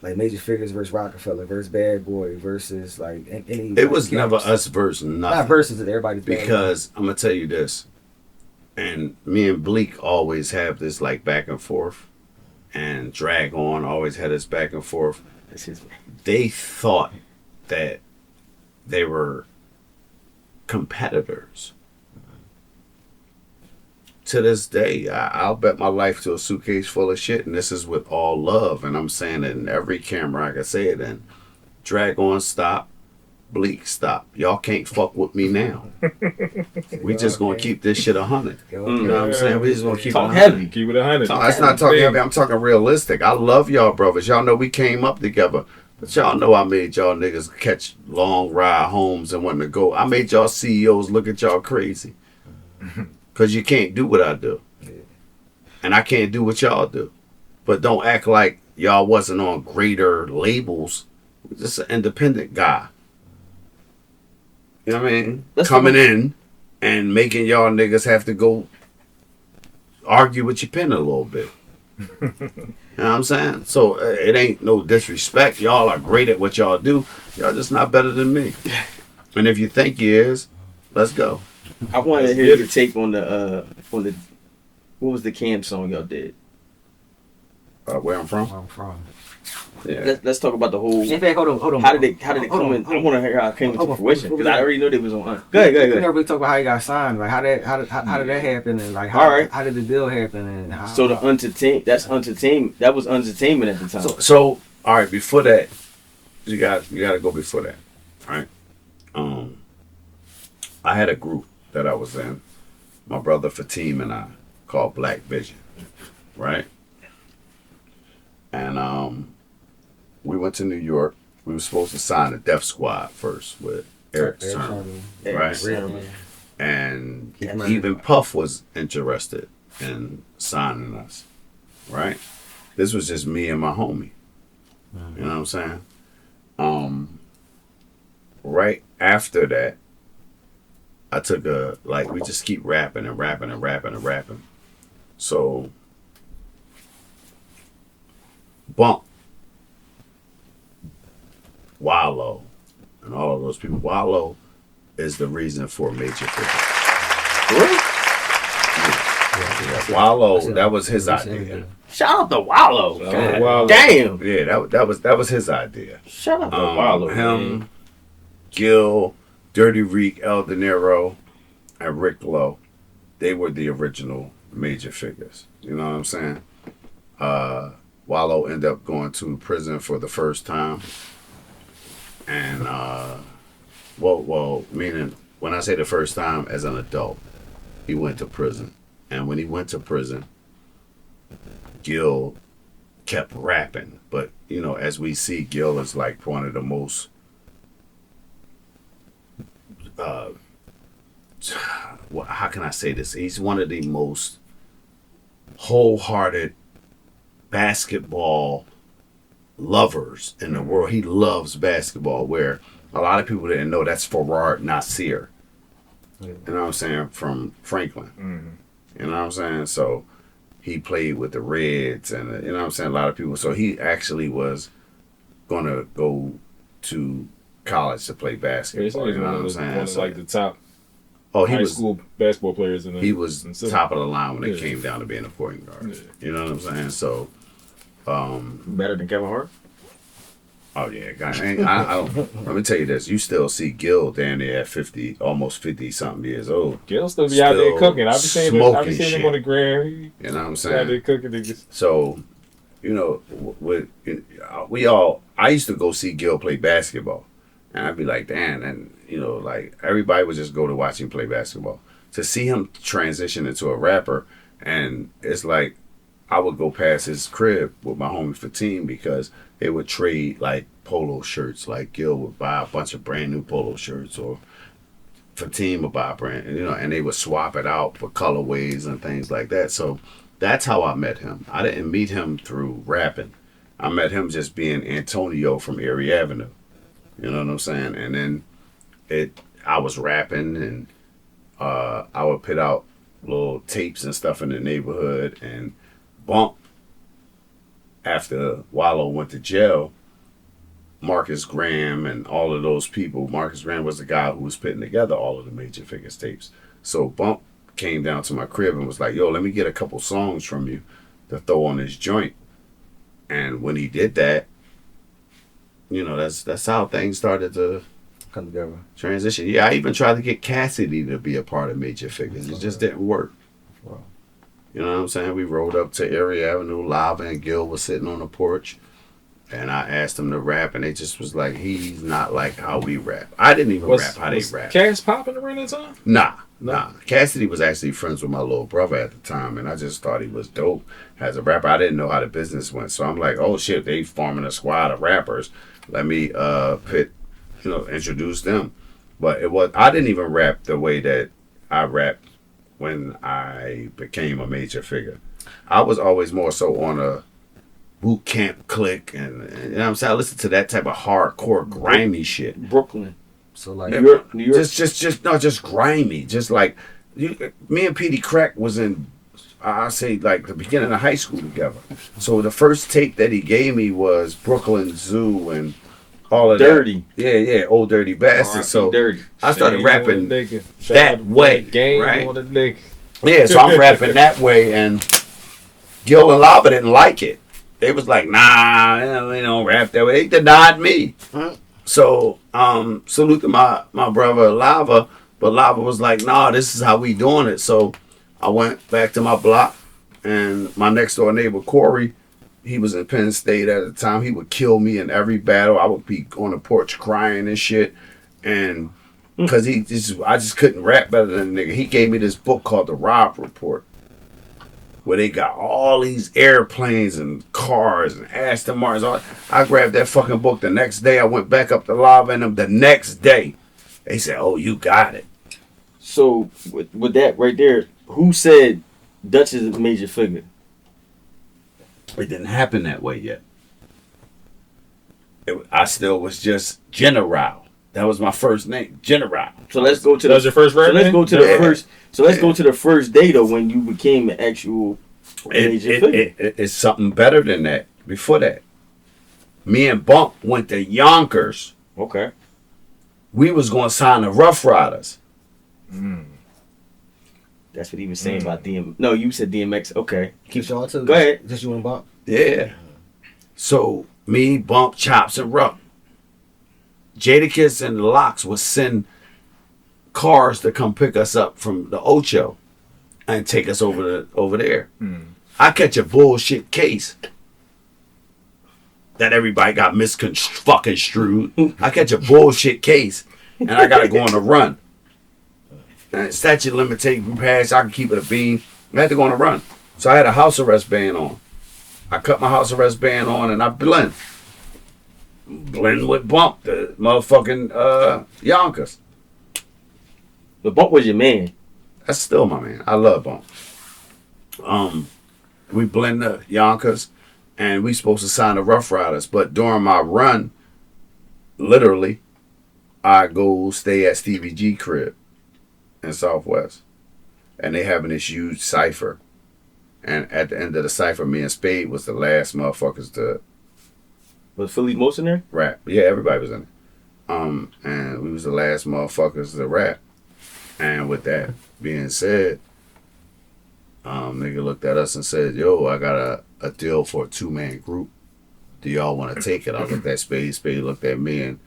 Major Figures versus Rockefeller versus Bad Boy versus like any. It was never us versus nothing. Not versus it, everybody's because I'm gonna tell you this, and me and Bleak always have this like back and forth, and Drag On always had this back and forth. They thought that they were competitors. To this day, I'll bet my life to a suitcase full of shit, and this is with all love, and I'm saying it in every camera I can say it in. Drag On stop, Bleak stop. Y'all can't fuck with me now. We just gonna keep this shit 100. You know what I'm saying? We just gonna keep Talk it heavy. Keep it 100. That's not talking heavy. I'm talking realistic. I love y'all brothers. Y'all know we came up together. But y'all know I made y'all niggas catch long ride homes and want to go. I made y'all CEOs look at y'all crazy. Because you can't do what I do. And I can't do what y'all do. But don't act like y'all wasn't on greater labels. Just an independent guy. You know what I mean? Coming in and making y'all niggas have to go argue with your pen a little bit. You know what I'm saying? So it ain't no disrespect. Y'all are great at what y'all do. Y'all just not better than me. And if you think you is, let's go. I want to hear your take on the what was the Cam song y'all did? Where I'm from? Where I'm from. Yeah. Let's talk about the whole. In fact, hold on. How did it come in? I want to hear how it came into fruition because I already knew they was on. Go ahead. We never really talk about how you got signed. Like how did that happen and like how did the deal happen and how. So the entertainment. That was entertainment at the time. So all right. Before that, you got to go before that. All right. I had a group that I was in. My brother Fatim and I called Black Vision. Right. And we went to New York. We were supposed to sign the Def Squad first with Eric Sermon, right? And even Puff was interested in signing us, right? This was just me and my homie. You know what I'm saying? Right after that, I took we just keep rapping and rapping and rapping and rapping. So, Bump Wallow, and all of those people. Wallow is the reason for Major Figures. Really? Yeah, Wallow, that was his idea. Shout out to Wallow. Shout out God to Wallow. damn. Yeah, that was his idea. Shout out to Wallow. Him, Man. Gil, Dirty Reek, El De Niro, and Rick Lowe, they were the original Major Figures. You know what I'm saying? Wallow ended up going to prison for the first time. And, well, meaning when I say the first time, as an adult, he went to prison. And when he went to prison, Gil kept rapping. But, you know, as we see, Gil is like one of the most how can I say this? He's one of the most wholehearted basketball lovers in the world. He loves basketball, where a lot of people didn't know that's Farrar Nasir. You know what I'm saying? From Franklin. You know what I'm saying? So he played with the Reds, and you know what I'm saying? A lot of people. So he actually was going to go to college to play basketball. You know what I'm saying? One of like the top he high was school basketball players in the he was top of the line when it Yeah. came down to being a point guard. Yeah. You know what I'm saying? So, Better than Kevin Hart? oh yeah, I don't. Let me tell you this: you still see Gil down there at 50, almost 50 something years old. Gil still be out there Still cooking. I be seeing him smoking him shit. on the gram. He You know what I'm out there saying? cooking niggas. So, you know, I used to go see Gil play basketball, and I'd be like, damn, and you know, like everybody would just go to watch him play basketball. To see him transition into a rapper, and it's like I would go past his crib with my homie Fatim because they would trade like polo shirts. Like Gil would buy a bunch of brand new polo shirts, or Fatim would buy a brand, you know, and they would swap it out for colorways and things like that. So that's how I met him. I didn't meet him through rapping. I met him just being Antonio from Erie Avenue. You know what I'm saying? And then I was rapping, and I would put out little tapes and stuff in the neighborhood, and Bump, after Wallow went to jail, Marcus Graham and all of those people. Marcus Graham was the guy who was putting together all of the Major Figures tapes. So Bump came down to my crib and was like, yo, let me get a couple songs from you to throw on this joint. And when he did that, you know, that's how things started to Come together. transition. Yeah, I even tried to get Cassidy to be a part of Major Figures. It just didn't work. Wow. You know what I'm saying? We rode up to Erie Avenue, Lava and Gil was sitting on the porch, and I asked them to rap, and they just was like, he's not like how we rap. I didn't even rap how they rap. Cass popping around that time? Nah. Cassidy was actually friends with my little brother at the time, and I just thought he was dope as a rapper. I didn't know how the business went, so I'm like, oh shit, they forming a squad of rappers. Let me introduce them. But I didn't even rap the way that I rapped when I became a Major Figure. I was always more so on a boot camp click, and you know what I'm saying? I listened to that type of hardcore grimy shit. Brooklyn. So like, New York. Just grimy. Just like me and Petey Crack was in, I say like the beginning of high school together. So the first tape that he gave me was Brooklyn Zoo and all of Dirty. that. Yeah, Old Dirty Bastard. So Dirty. I started Shame rapping on the nigga. Shout that out to way, Game right? on the nigga. Yeah, so I'm rapping that way, and Gil and Lava didn't like it. They was like, nah, they don't rap that way. They denied me. So, salute to my brother Lava, but Lava was like, nah, this is how we doing it. So I went back to my block, and my next door neighbor, Corey, he was in Penn State at the time. He would kill me in every battle. I would be on the porch crying and shit. And because I just couldn't rap better than the nigga. He gave me this book called The Rob Report, where they got all these airplanes and cars and Aston Martins. I grabbed that fucking book the next day. I went back up to Lava and them the next day. They said, oh, you got it. So with that right there, who said Dutch is a Major Figure? It didn't happen that way yet. I still was just General. That was my first name, General. So let's go to That was your first rap So let's name? go to the Yeah. first. So let's go to the first day though when you became an actual Major Figure. It's something better than that. Before that, Me and Bump went to Yonkers. Okay. We was gonna sign the Rough Riders. That's what he was saying about DM. No, you said DMX. Okay. Keep y'all too. Go ahead. Just you and Bump. Yeah. So me, Bump, Chops, and Ruck, Jadakiss and the Locks would send cars to come pick us up from the Ocho and take us over there. I catch a bullshit case that everybody got misconstrued. I catch a bullshit case and I gotta go on a run. And statute limitation pass, I can keep it a bean. I had to go on a run. So I had a house arrest band on. I cut my house arrest band on and I blend with Bump, the motherfucking Yonkers. But Bump was your man. That's still my man. I love Bump. We blend the Yonkers and we supposed to sign the Rough Riders. But during my run, literally, I go stay at Stevie G crib in Southwest. And they having this huge cipher. And at the end of the cipher, me and Spade was the last motherfuckers to Was Philly's most in there? rap. Yeah, everybody was in it. And we was the last motherfuckers to rap. And with that being said, nigga looked at us and said, yo, I got a deal for a 2-man group. Do y'all want to take it? I looked at Spade. Spade looked at me, and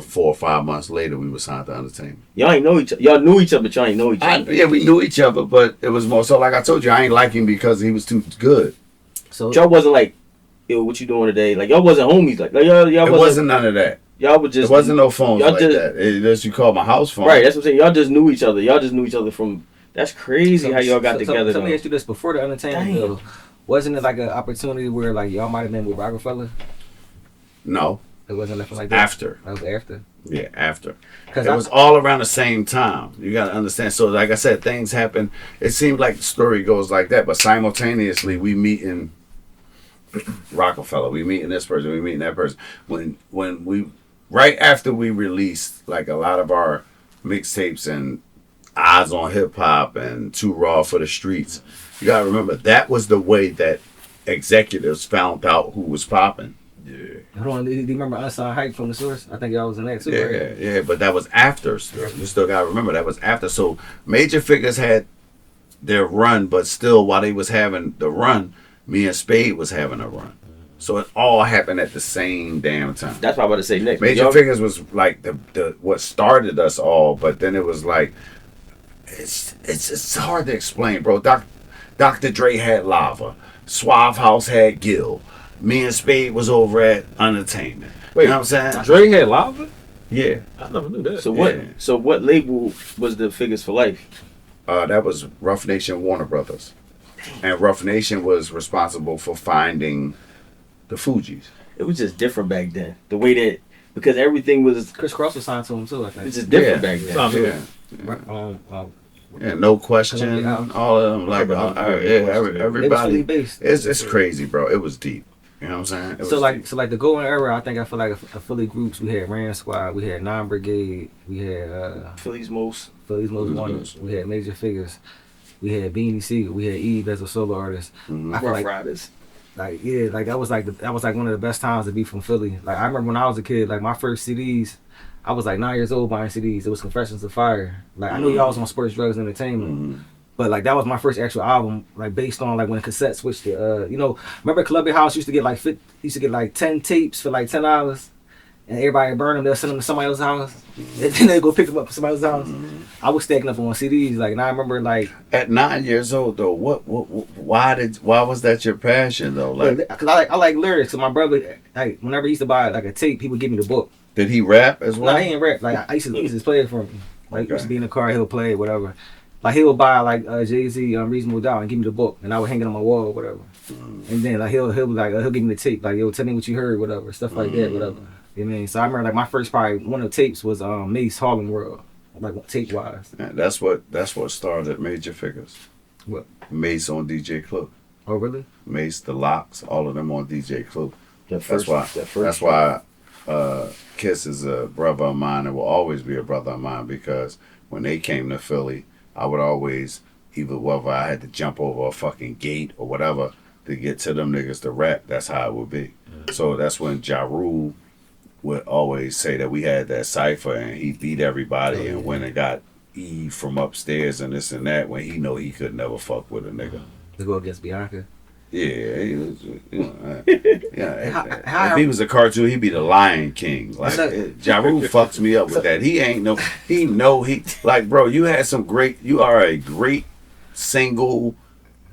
four or 5 months later, we were signed to Entertainment. Y'all ain't know each other. Y'all knew each other, but y'all ain't know each other. Yeah, we knew each other, but it was more so like I told you, I ain't like him because he was too good. So Y'all wasn't like, yo, what you doing today? Like y'all wasn't homies. Like y'all It wasn't none of that. Y'all would just. There wasn't no phones y'all like just, that. It just you call my house phone. Right, that's what I'm saying. Y'all just knew each other. Y'all just knew each other from. That's crazy how y'all got together. So let me though. ask you this: before the Entertainment Damn. deal, wasn't it like an opportunity where like y'all might have been with Rockefeller? No, It wasn't nothing like that. after. That was after. Yeah, after. Because It was all around the same time. You got to understand. So, like I said, things happen. It seemed like the story goes like that, but simultaneously, we meet in Rockefeller. We meeting this person. We meeting that person. When we right after we released like a lot of our mixtapes and Eyes on Hip Hop and Too Raw for the Streets, you gotta remember that was the way that executives found out who was popping. Hold on, do you remember Unsigned Hype from the source? I think y'all was in that too, right? Yeah, but that was after. Still. You still gotta remember that was after. So Major Figures had their run, but still, while they was having the run, me and Spade was having a run. So it all happened at the same damn time. That's what I'm about to say next. Major Y'all- Figures was like the what started us all, but then it was like it's hard to explain, bro. Dr. Dre had Lava, Suave House had Gil. Me and Spade was over at Entertainment. Wait, you know what I'm saying? Dre had lava? Yeah. I never knew that. So what? Yeah. So what label was the Figures for Life? That was Rough Nation Warner Brothers. And Rough Nation was responsible for finding the Fugees. It was just different back then. The way that because everything was Chris Cross was signed to him too, I it think. was just different Yeah. back then. Sounds Yeah. Right, Yeah, No Question, Columbia. all of them. Like, They was everybody. Philly based. It's crazy, bro. It was deep. You know what I'm saying? It was So deep. like the golden era, I feel like a Philly groups. We had Ram Squad, we had Nine Brigade, we had Philly's most. Philly's Most Wanted, we had Major Figures, we had Beanie Siegel, we had Eve as a solo artist. Mhm. I feel Rough like Riders. like yeah, like that was like one of the best times to be from Philly. Like I remember when I was a kid, like my first CDs, I was like 9 years old buying CDs. It was Confessions of Fire. Like I knew y'all was on Sports, Drugs, and Entertainment. But like that was my first actual album, like based on like when cassette switched to remember Columbia House used to get like 10 tapes for like $10, and everybody would burn them. They'll send them to somebody else's house, and then they go pick them up from somebody else's house. I was stacking up on CDs, like, and I remember like At 9 years old, though, why was that your passion, though? Like, because I like lyrics. So my brother, like whenever he used to buy like a tape, he would give me the book. did he rap as well? Nah, he ain't rap. Like I used to play it for him. Like used to be in the car, he'll play it, whatever. Like he would buy like Jay-Z Reasonable Doubt and give me the book, and I would hang it on my wall or whatever. And then like he'll be like he'll give me the tape, like yo, tell me what you heard, whatever, stuff like that, whatever. You know what I mean? So I remember like my first probably one of the tapes was Mace Harlem World, like tape wise. Yeah, that's what started Major Figures. What? Mace on DJ Clue. Oh really? Mace, the Locks, all of them on DJ Clue. That's That's why Kiss is a brother of mine and will always be a brother of mine, because when they came to Philly, I would always, either whether I had to jump over a fucking gate or whatever, to get to them niggas to rap. That's how it would be. So that's when Ja Rule would always say that we had that cipher and he beat everybody and went and got Eve from upstairs and this and that when he know he could never fuck with a nigga. To go against Bianca. Yeah, he was, yeah. How- If he was a cartoon, he'd be the Lion King. Like Ja Rule fucks me up with that. Like, bro, you had some great. You are a great single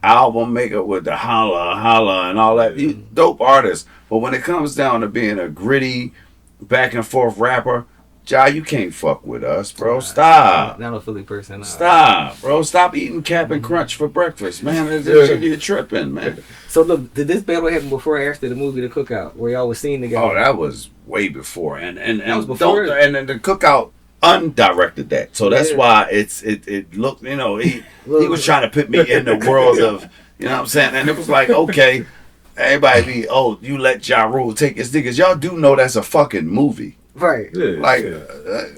album maker with the holla and all that. You dope artist, but when it comes down to being a gritty, back and forth rapper, Ja, you can't fuck with us, bro. Stop. Not a Philly person. Stop, bro. Stop eating Cap'n Crunch for breakfast, man. You're tripping, man. So look, did this battle happen before or after the movie The Cookout, where y'all was seen together? Oh, that was way before, and That was before and then the Cookout undirected that, so that's why it looked, he was trying to put me in the world of, you know what I'm saying, and it was like, okay, everybody be, oh, you let Ja Rule take his niggas, y'all do know that's a fucking movie. Right. Like,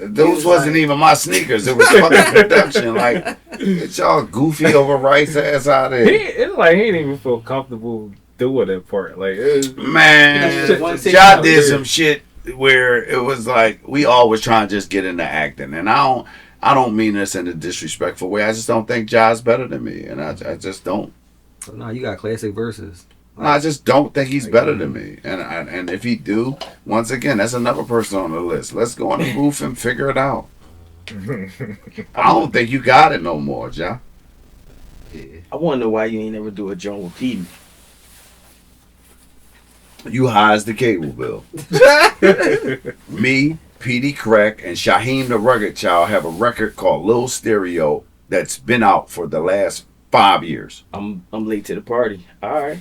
those wasn't even my sneakers. It was fucking production. Like, it's y'all goofy over rice ass out there. It's like he didn't even feel comfortable doing that part. Like, Man, y'all did some shit where it was like we all was trying to just get into acting, and I don't mean this in a disrespectful way. I just don't think Ja's better than me, and I just don't. So now you got classic verses. I just don't think he's better than me, and if he do, once again, that's another person on the list. Let's go on the roof and figure it out. I don't think you got it no more, Ja. I want to know why you ain't never do a joint with Petey. You high as the cable bill. Me, Petey Crack, and Shaheem the Rugged Child have a record called Lil Stereo that's been out for the last 5 years. I'm late to the party. All right.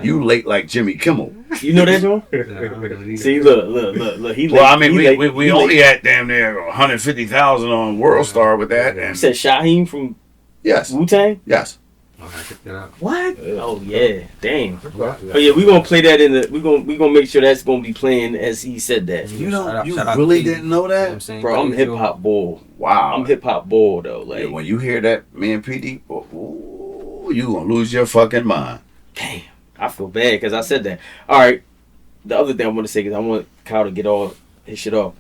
You late like Jimmy Kimmel. You know that joint? See, look. He Well, late. I mean, He late. we He only late. had damn near 150,000 on World Star with that. You And said Shaheem from yes, Wu-Tang? yes. Okay, check that out. What? Oh yeah, damn. Oh yeah, we gonna play that in the. We gonna make sure that's gonna be playing as he said that. You Shout out really to didn't know You know what I'm that? saying? Bro, I'm hip hop bored. Wow. I'm hip hop bored though. Like, Yeah, when you hear that, me and Petey, ooh, you gonna lose your fucking mind. damn, I feel bad because I said that. All right, the other thing I want to say is I want Kyle to get all his shit off.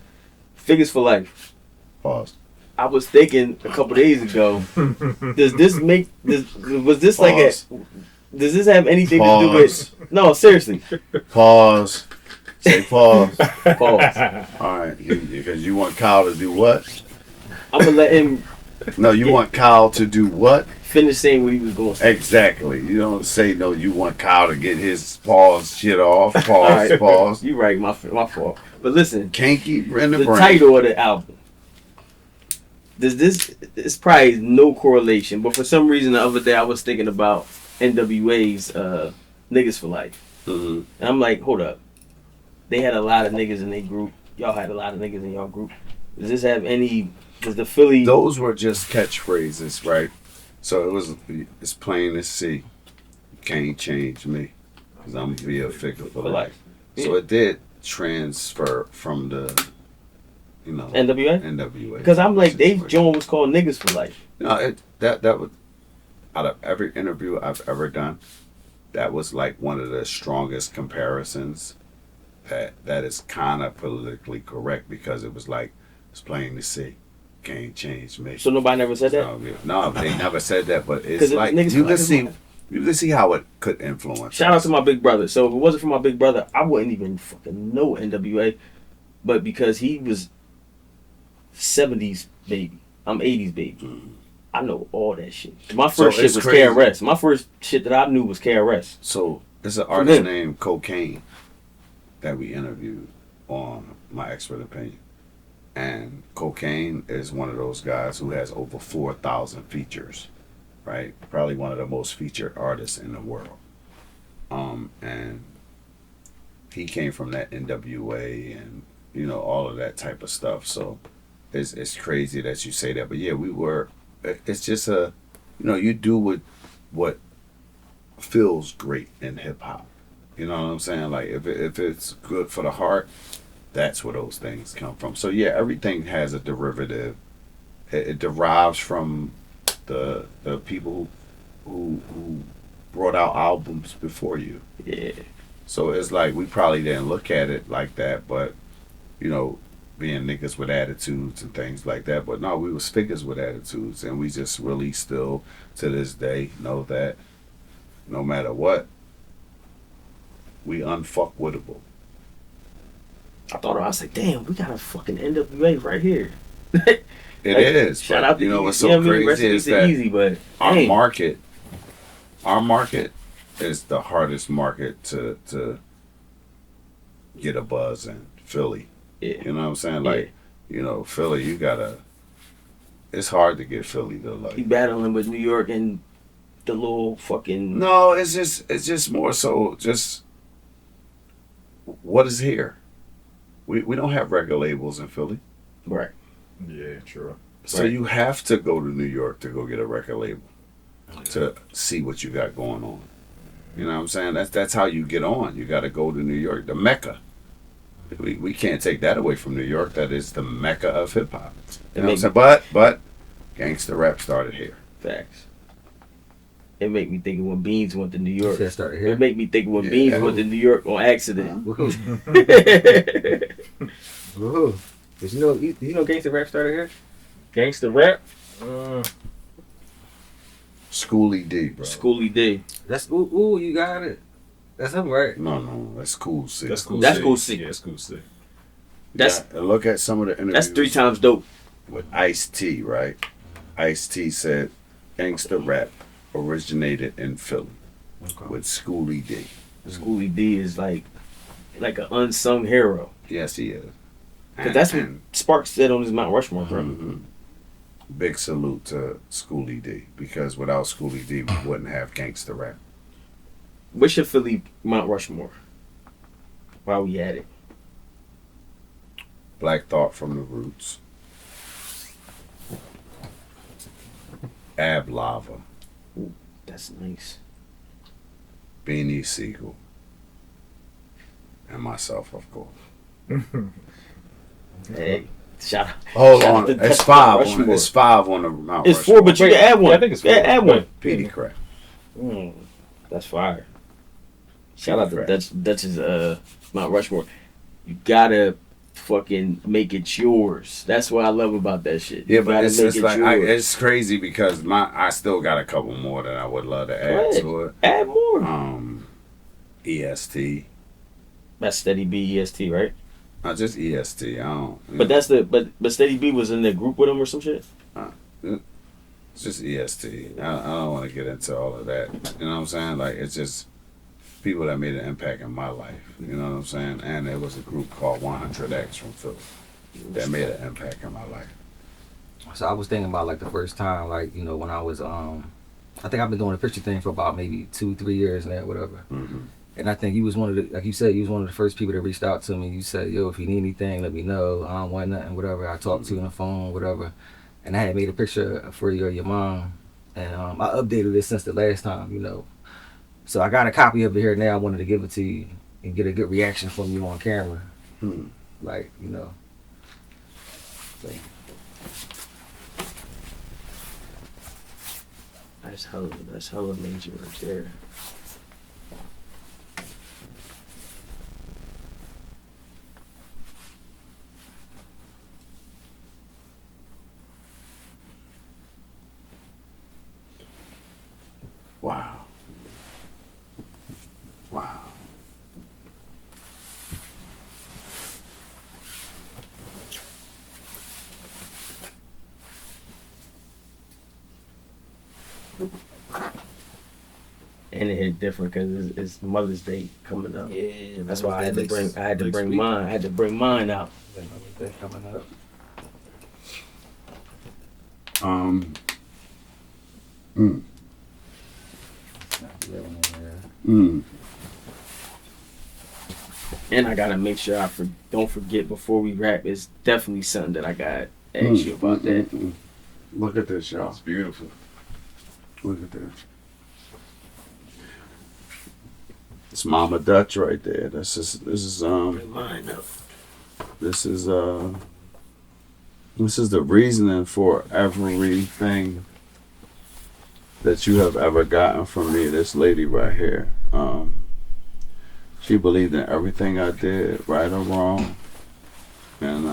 Figures for life. Pause. I was thinking a couple days ago. Does this make this? Was this like a? Pause. Does this have anything to do Pause. with? No, seriously. Pause. Say pause. Pause. All right, because you want Kyle to do what? I'm gonna let him No, you want Kyle to do what? finish saying what he was going to say. Exactly. You don't say no. You want Kyle to get his pause shit off. Pause. Alright. Pause. You right, my fault. But listen, Can't keep in the the brain. title of the album. Does this? It's probably no correlation, but for some reason the other day I was thinking about NWA's Niggas for Life, Mhm. and I'm like, hold up, they had a lot of niggas in their group. Y'all had a lot of niggas in your group. Does this have any? Does the Philly? Those were just catchphrases, right? So it's plain to see. You can't change me, cause I'm gonna be a figure for life. So it did transfer from the, NWA? NWA. Because I'm like, Dave situation. Jones was called Niggas for Life. No, that would, out of every interview I've ever done, that was like one of the strongest comparisons that is kind of politically correct, because it was like, it's plain to see, can't change me. So nobody never said that? No, they never said that, but 'Cause it's it- like, niggas you feel can like see, you can see how it could influence. Shout out us. to my big brother. So if it wasn't for my big brother, I wouldn't even fucking know NWA. But because he was 70s baby, I'm 80s baby. I know all that shit. My So first shit it's was crazy. KRS. My first shit that I knew was KRS. So there's an artist him. named Cocaine that we interviewed on My Expert Opinion. And Cocaine is one of those guys who has over 4,000 features, right? Probably one of the most featured artists in the world. And he came from that NWA and, all of that type of stuff. So it's crazy that you say that. But yeah, it's just you do what feels great in hip hop. You know what I'm saying? Like if it's good for the heart, that's where those things come from. So yeah, everything has a derivative. It derives from the people who brought out albums before you. Yeah. So it's like we probably didn't look at it like that, but you know, being niggas with attitudes and things like that. But no, we was figures with attitudes, and we just really still to this day know that no matter what, we unfuckwittable. I was like, damn, we got a fucking NWA right here. It is. Shout but out to you know Easy. what's so You know what I mean? crazy Rest in is peace to that Easy, but our hey, market is the hardest market to get a buzz in. Philly. yeah. You know what I'm saying? Like, you know, Philly, you gotta. It's hard to get Philly to He like. battling with New York and the little fucking. No, it's just more so just what is here. We don't have record labels in Philly, Right. Yeah, true. so Right. you have to go to New York to go get a record label to see what you got going on. You know what I'm saying? That's how you get on. You got to go to New York, the Mecca. We can't take that away from New York. That is the Mecca of hip hop. You know what I'm saying? But gangster rap started here. Facts. It make me think of when Beans went to New You York. said started It here. make me think of when Yeah. Beans went to New York on accident. Woohoo. Woohoo. But you know gangsta rap started here? Gangsta rap. Schoolie D, bro. Schoolie D. That's ooh, you got it. That's him, right? No, that's cool. See, That's cool. That's sick. cool sick. Yeah, that's cool sick. That's look at some of the interviews. that's 3 times dope. with Ice-T, right? Ice-T said gangster rap originated in Philly with Schoolie D. Schoolie D is like an unsung hero. Yes, he is. Cause that's what Sparks said on his Mount Rushmore, bro. Mhm. Big salute to Schoolie D, because without Schoolie D, we wouldn't have gangster rap. What's your Philly Mount Rushmore? While we at it. Black Thought from the Roots. Ab Lava. That's nice. Beanie Siegel. And myself, of course. Hey, shout out. Hold Shout out on. to It's Mount 5. Rushmore. It's 5 on the Mount It's Rushmore. 4, but you can add one. Yeah, I think it's 4. Add one. Petey Crack. That's fire. Shout out to Dutch's Mount Rushmore. You gotta fucking make it yours. That's what I love about that shit. Yeah, You but gotta it's make just it like yours. it's crazy because I still got a couple more that I would love to add Go ahead. to it. Add more. EST, That's Steady B EST, right? not just EST. I don't. But that's but Steady B was in the group with him or some shit. It's just EST. I don't want to get into all of that. You know what I'm saying? Like, it's just people that made an impact in my life. You know what I'm saying? And there was a group called 100X from Philly that made an impact in my life. So I was thinking about like the first time, like, you know, when I was I think I've been doing the picture thing for about maybe 2-3 years now, whatever. Mm-hmm. And I think you was one of the, like you said, you was one of the first people that reached out to me. You said, yo, if you need anything, let me know. I don't want nothing, whatever. I talked to you on the phone, whatever. And I had made a picture for you or your mom. And I updated it since the last time, you know. So I got a copy of it here now. I wanted to give it to you and get a good reaction from you on camera. Like, you know. So, That's hella major right there. Wow. Wow. And it hit different because it's Mother's Day coming up. yeah. That's why I had to bring next week. mine. I had to bring mine out. Coming up. And I gotta make sure don't forget before we wrap. It's definitely something that I got to ask you about that. Look at this, y'all. It's beautiful. Look at this. It's Mama Dutch right there. This is Mine up. this is the reasoning for everything that you have ever gotten from me, this lady right here. She believed in everything I did, right or wrong. And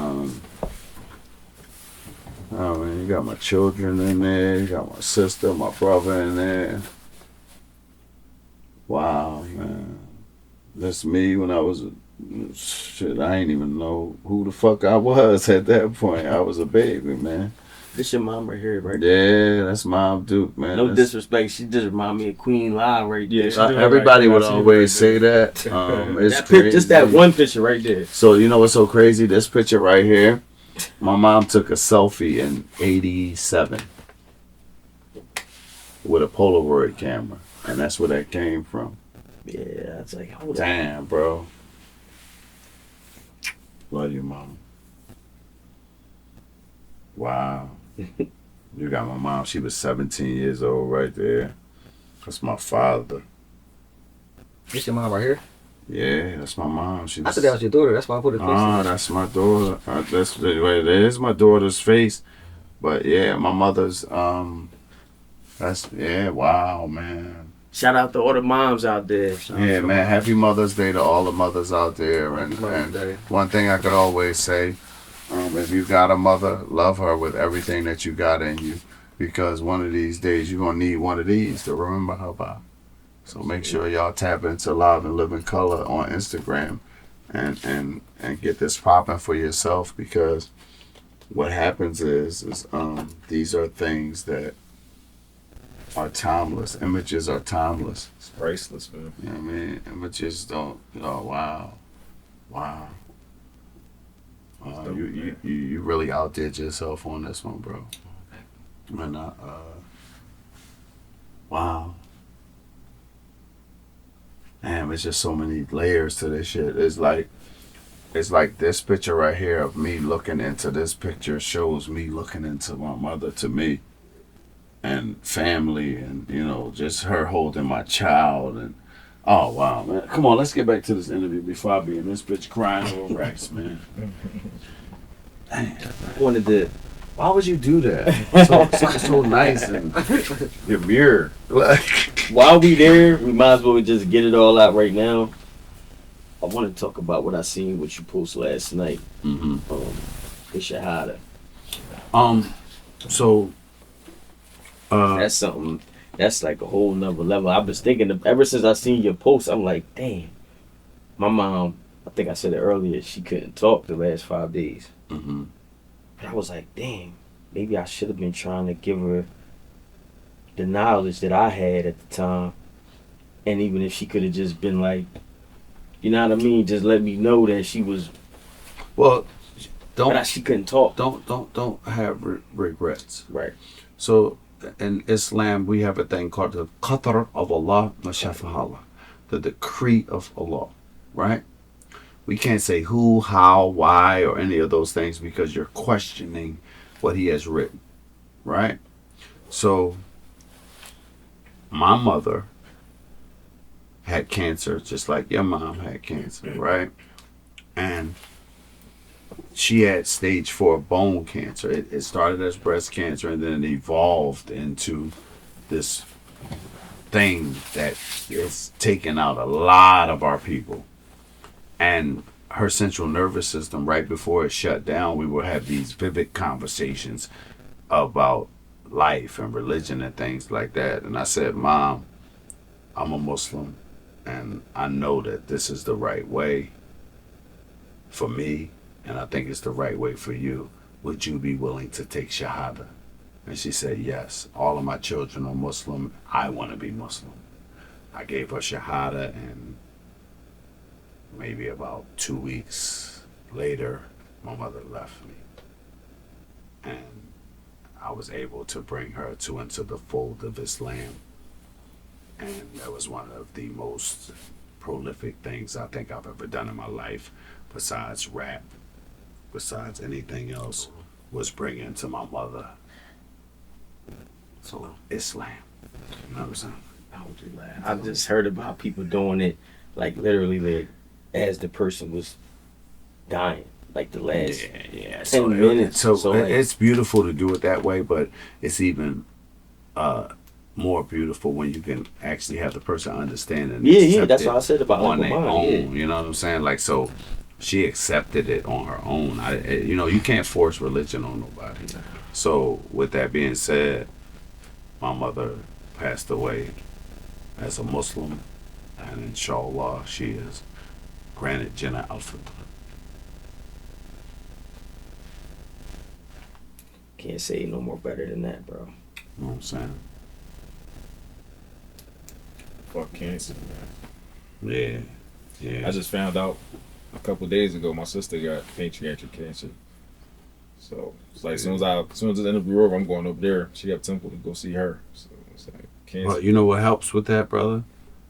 I mean, you got my children in there, you got my sister, my brother in there. Wow, man. That's me when I was shit, I ain't even know who the fuck I was at that point. I was a baby, man. This your mom right here, right? Yeah, that's Mom Duke, man. No That's- disrespect, she just remind me of Queen Live right there. Yeah, she do. everybody Right would there. I see always her say right that. It's That pic, just that crazy. one picture right there. So you know what's so crazy? This picture right here, my mom took a selfie in '87 with a Polaroid camera, and that's where that came from. Yeah, it's like, hold on. Damn, bro. Love you, mama. Wow. You got my mom. She was 17 years old right there. That's my father. This your mom right here? Yeah, that's my mom. She I was. thought that was your daughter. That's why I put it. Ah, that's my daughter. That is my daughter's face. But yeah, my mother's. That's yeah. Wow, man. Shout out to all the moms out there. Yeah, man. Happy Mother's Day to all the mothers out there. And one thing I could always say, if you got a mother, love her with everything that you got in you, because one of these days you're gonna need one of these to remember her by. So make sure y'all tap into Live and Live in Color on Instagram, and get this popping for yourself, because what happens is these are things that are timeless. Images are timeless. It's priceless, man. You know what I mean? Images don't. Oh wow, wow. You really outdid yourself on this one, bro. And wow. Damn, it's just so many layers to this shit. It's like this picture right here of me looking into this picture shows me looking into my mother to me, and family, and you know, just her holding my child, and oh wow, man. Come on, let's get back to this interview before I be in this bitch crying over Rex, man. Damn. I wanted to. Why would you do that? So nice and your mirror. Like, While we there, we might as well just get it all out right now. I want to talk about what I seen what you post last night. With Shahada. So That's something. That's like a whole nother level. I was thinking of, ever since I seen your post, I'm like, damn. My mom, I think I said it earlier, she couldn't talk the last 5 days. mhm. And I was like, damn, maybe I should have been trying to give her the knowledge that I had at the time. And even if she could have just been like, you know what I mean, just let me know that she was, Well, but she couldn't talk. don't have regrets. Right. So in Islam, we have a thing called the Qadr of Allah, Mashafahallah, the decree of Allah, right? We can't say who, how, why, or any of those things, because you're questioning what he has written, right? So my mother had cancer just like your mom had cancer, right? And she had stage 4 bone cancer. It started as breast cancer, and then it evolved into this thing that is taking out a lot of our people. And her central nervous system, right before it shut down, we would have these vivid conversations about life and religion and things like that. And I said, Mom, I'm a Muslim, and I know that this is the right way for me, and I think it's the right way for you. Would you be willing to take Shahada? And she said, yes. All of my children are Muslim. I want to be Muslim. I gave her Shahada, and maybe about 2 weeks later, my mother left me. And I was able to bring her into the fold of Islam. And that was one of the most prolific things I think I've ever done in my life, besides rap, besides anything else, was bringing to my mother. So Islam. You know what I'm saying? I just heard about people doing it, like literally, like, as the person was dying, like the last 10 minutes. So So, like, it's beautiful to do it that way, but it's even more beautiful when you can actually have the person understand and Yeah, accept that's it what I said about on Uncle their Mine. own. You know what I'm saying? Like, so she accepted it on her own. You know, you can't force religion on nobody. So with that being said, my mother passed away as a Muslim, and inshallah, she is granted Jannah al-Fitr. Can't say no more better than that, bro. You know what I'm saying? Fuck cancer, man. Yeah, yeah. I just found out a couple days ago my sister got pancreatic cancer. So it's like as soon as the interview over, I'm going up there. She got Temple to go see her. So it's like cancer. But you know what helps with that, brother?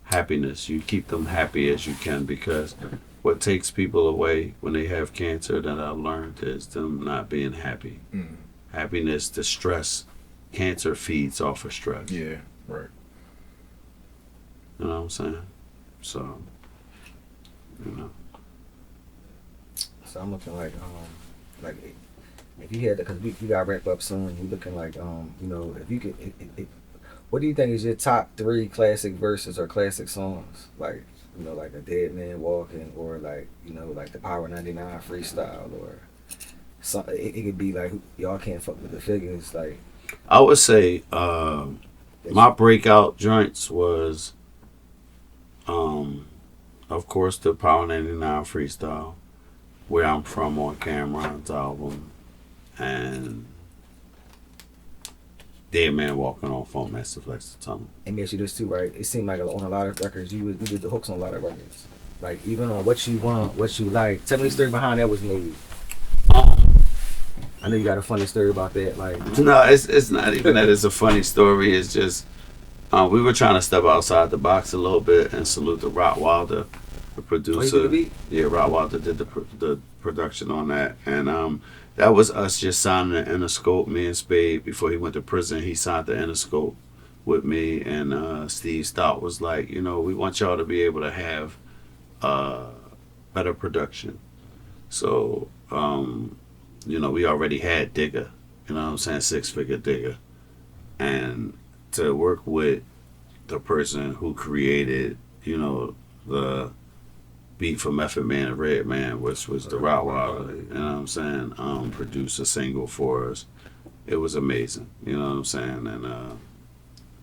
Happiness. You keep them happy as you can, because what takes people away when they have cancer that I've learned is them not being happy. Mm. Happiness, the stress. Cancer feeds off of stress. Yeah, right. You know what I'm saying? So, you know. So I'm looking like if you had because we got to wrap up soon. You're looking like you know, if you could, what do you think is your top 3 classic verses or classic songs? Like, you know, like A Dead Man Walking, or like, you know, like the Power 99 freestyle, or something. It could be like Y'all Can't Fuck With The Figgas. Like, I would say my breakout joints was, of course, the Power 99 freestyle, Where I'm From on Cameron's album, and Dead Man Walking on Funk Master Flex the Tunnel. let me ask you this too, right? It seemed like on a lot of records, you did the hooks on a lot of records. Like, even on What You Want, What You Like. Tell me the story behind that was made. I know you got a funny story about that. Like, No, it's not even that it's a funny story. It's just we were trying to step outside the box a little bit and salute the Rottweiler, the producer. did the beat? Yeah, Rottweiler did the production on that, and that was us just signing the Interscope. Me and Spade, before he went to prison, he signed the Interscope with me, and Steve Stout was like, you know, we want y'all to be able to have better production. So, you know, we already had Digger, you know what I'm saying, 6-figure Digger. And to work with the person who created, you know, the beat for Method Man and Red Man, which was the Rottweiler, you know what I'm saying, produce a single for us. It was amazing, you know what I'm saying? And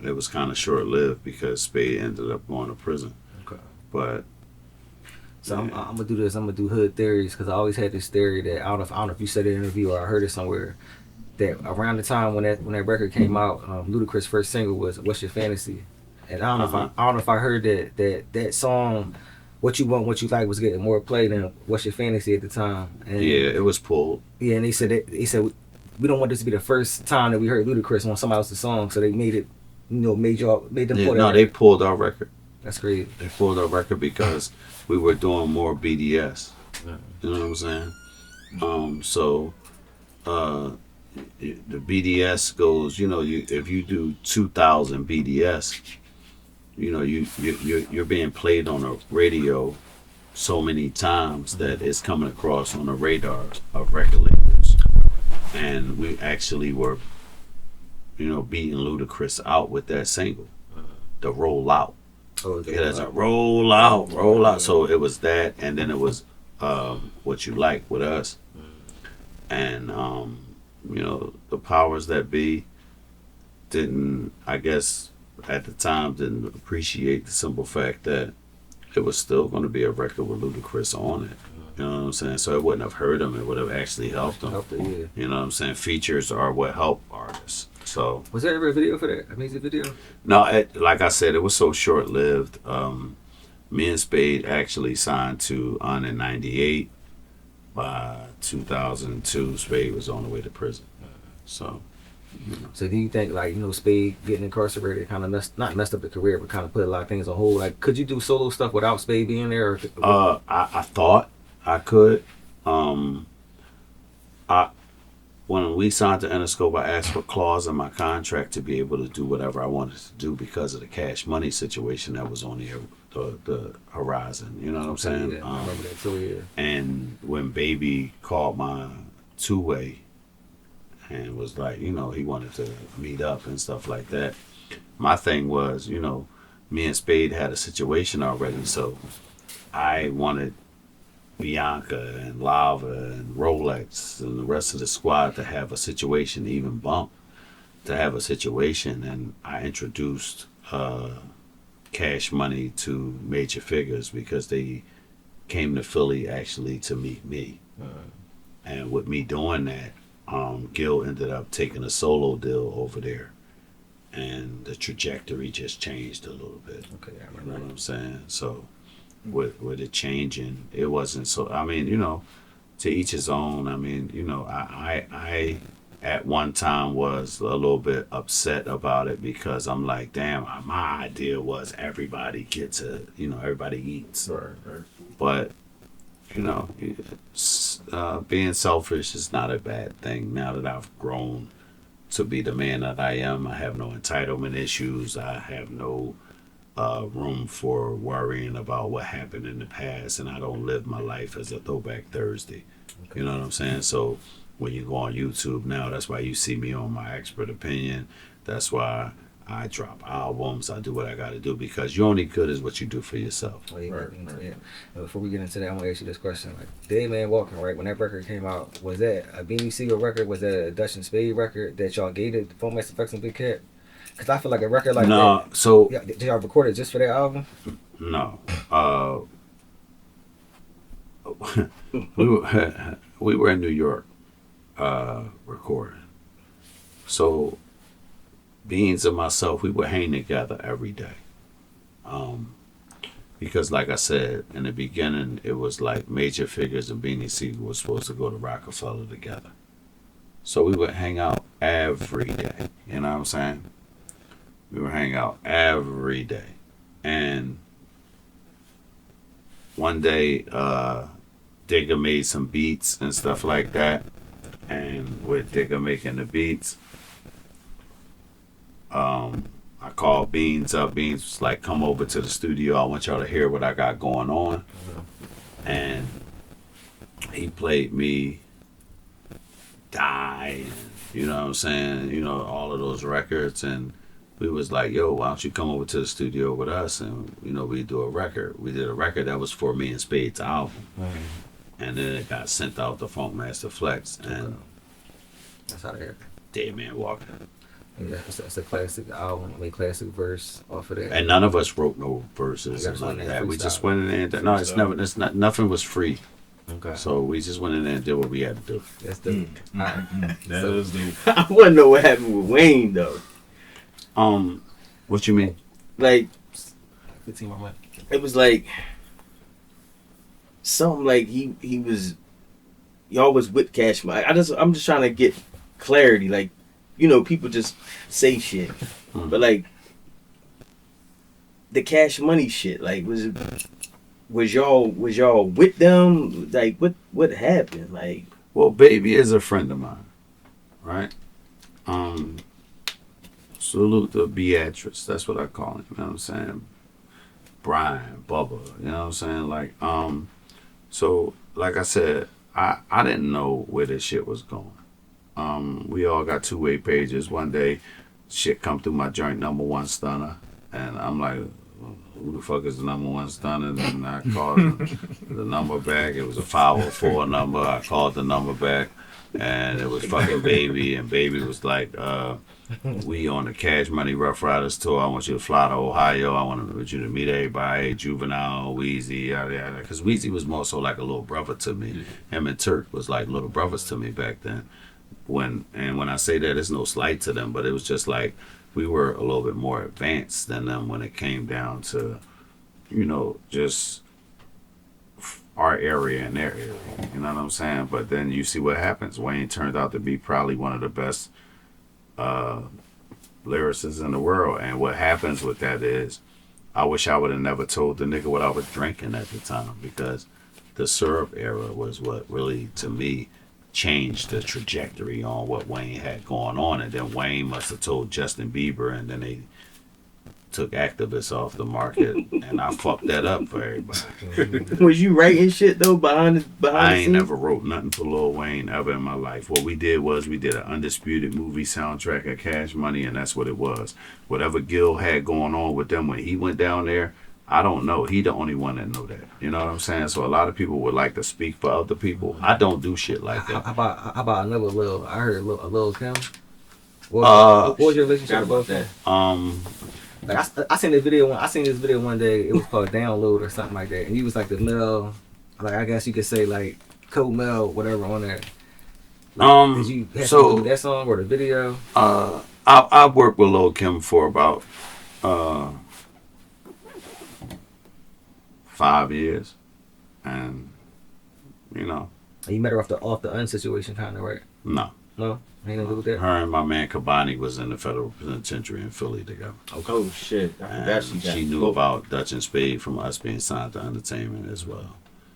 it was kind of short-lived because Spade ended up going to prison. Okay. But so I'm gonna do this. I'm gonna do hood theories, because I always had this theory that I don't know if you said it in an interview or I heard it somewhere, that around the time when that record came out, Ludacris' first single was "What's Your Fantasy," and I don't know if I heard that song, "What You Want, What You Like" was getting more play than "What's Your Fantasy" at the time. And yeah, it was pulled. yeah, and they said we don't want this to be the first time that we heard Ludacris on somebody else's song, so they made it, you know, made them Yeah, pull that. no, they pulled our record. That's great. They pulled our record because we were doing more BDS. Yeah. You know what I'm saying? So the BDS goes, you know, if you do 2,000 BDS, you know, you're being played on a radio so many times that it's coming across on the radar of record labels. And we actually were, you know, beating Ludacris out with that single, the Roll Out. Oh, It has a roll out. So it was that, and then it was What You Like with us. And, you know, the powers that be didn't, I guess, at the time, didn't appreciate the simple fact that it was still going to be a record with Ludacris on it. You know what I'm saying? So it wouldn't have hurt them. It would have actually helped them. yeah. You know what I'm saying? Features are what help artists. So Was there ever a video for that? A music video? no, like I said, it was so short-lived. Me and Spade actually signed to On in '98. By 2002, Spade was on the way to prison. So, you know. So do you think, like, you know, Spade getting incarcerated kind of not messed up the career, but kind of put a lot of things on hold? Like, could you do solo stuff without Spade being there? Or, I thought I could. When we signed to Interscope, I asked for a clause in my contract to be able to do whatever I wanted to do because of the cash money situation that was on the horizon. You know what I'm saying? Yeah, I remember that too, yeah. And when Baby called my two-way and was like, you know, he wanted to meet up and stuff like that, my thing was, you know, me and Spade had a situation already, so I wanted Bianca and Lava and Rolex and the rest of the squad to have a situation, even Bump to have a situation, and I introduced Cash Money to Major Figures because they came to Philly actually to meet me. And with me doing that, Gil ended up taking a solo deal over there, and the trajectory just changed a little bit. Okay, I You remember. know what I'm saying? So with it changing, it wasn't so. I mean, you know, to each his own. I mean, you know, I at one time was a little bit upset about it because I'm like, damn, my idea was everybody gets a, you know, everybody eats. Right, right. But you know, being selfish is not a bad thing. Now that I've grown to be the man that I am, I have no entitlement issues. I have no room for worrying about what happened in the past, and I don't live my life as a throwback Thursday. You know what I'm saying? So when you go on YouTube now, that's why you see me on my expert opinion. That's why I drop albums. I do what I got to do because you're only good as what you do for yourself. Oh, yeah, Right, yeah. Before we get into that, I'm gonna ask you this question: like, Dead Man Walking, right? When that record came out, was that a Beanie Siegel record? Was that a Dutch and Spade record that y'all gave to Phone Master Flex and Big Cat? Because I feel like a record like No, that. so Yeah, did y'all record it just for that album? no. We were in New York recording. So Beans and myself, we would hang together every day. Because like I said, in the beginning, it was like Major Figures and Beanie Siegel was supposed to go to Rockefeller together. So we would hang out every day. You know what I'm saying? We would hang out every day. And one day, Digga made some beats and stuff like that. And with Digga making the beats, I called Beans up. Beans was like, come over to the studio. I want y'all to hear what I got going on. And he played me Die, you know what I'm saying? You know, all of those records. And we was like, yo, why don't you come over to the studio with us? And, you know, we do a record. We did a record that was for me and Spade's album. And then it got sent out to Funk Master Flex. And That's how they hear. Dead Man Walking. Yeah, it's a classic album. I mean, classic verse off of that. And none of us wrote no verses You or guys none of went in that. We freestyle. just went in there and no, it's never, it's not, nothing was free. Okay. So we just went in there and did what we had to do. That's the. That So- is the I want to know what happened with Wayne though. What you mean? Like 15 more months. it was like something like he was y'all was with Cash Money. I'm just trying to get clarity. Like, you know, people just say shit, but like the Cash Money shit. Like, was y'all with them? Like, what happened? Like, Well, Baby is a friend of mine, right? Salute to Beatrice. That's what I call him. You know what I'm saying? Brian, Bubba. You know what I'm saying? Like, so like I said, I didn't know where this shit was going. We all got two-way pages. One day, shit come through my joint, #1 stunner, and I'm like, who the fuck is the #1 stunner? And I called the number back. It was a 504 number. I called the number back, and it was fucking Baby, and Baby was like, we on the Cash Money Rough Riders tour. I want you to fly to Ohio. I want you to meet everybody, Juvenile, Wheezy, yada yada. Because Wheezy was more so like a little brother to me. Him and Turk was like little brothers to me back then. When I say that, it's no slight to them, but it was just like we were a little bit more advanced than them when it came down to, you know, just our area and their area. You know what I'm saying? But then you see what happens. Wayne turned out to be probably one of the best lyricists in the world. And what happens with that is, I wish I would have never told the nigga what I was drinking at the time, because the syrup era was what really, to me, changed the trajectory on what Wayne had going on. And then Wayne must have told Justin Bieber, and then they took activists off the market, and I fucked that up for everybody. Was you writing shit though behind I the ain't scenes? never wrote nothing for Lil Wayne ever in my life. What we did was we did an Undisputed movie soundtrack at Cash Money, and that's what it was. Whatever Gil had going on with them when he went down there, I don't know. He the only one that know that. You know what I'm saying? So a lot of people would like to speak for other people. I don't do shit like How that. about another Lil? I heard a Lil Kim. What was your relationship Forgot about about that? Like I seen this video. I seen this video one day. It was called Download or something like that, and he was like the male, like I guess you could say like co-male, whatever on there. Like, did you have to do that song or the video? I worked with Lil Kim for about 5 years, and you know, And you met her off the situation kind of, right? no. No, ain't nothing to do with that. Her and my man Kabani was in the federal penitentiary in Philly together. Oh shit! I forgot And she knew about Dutch and Spade from us being signed to Entertainment as well.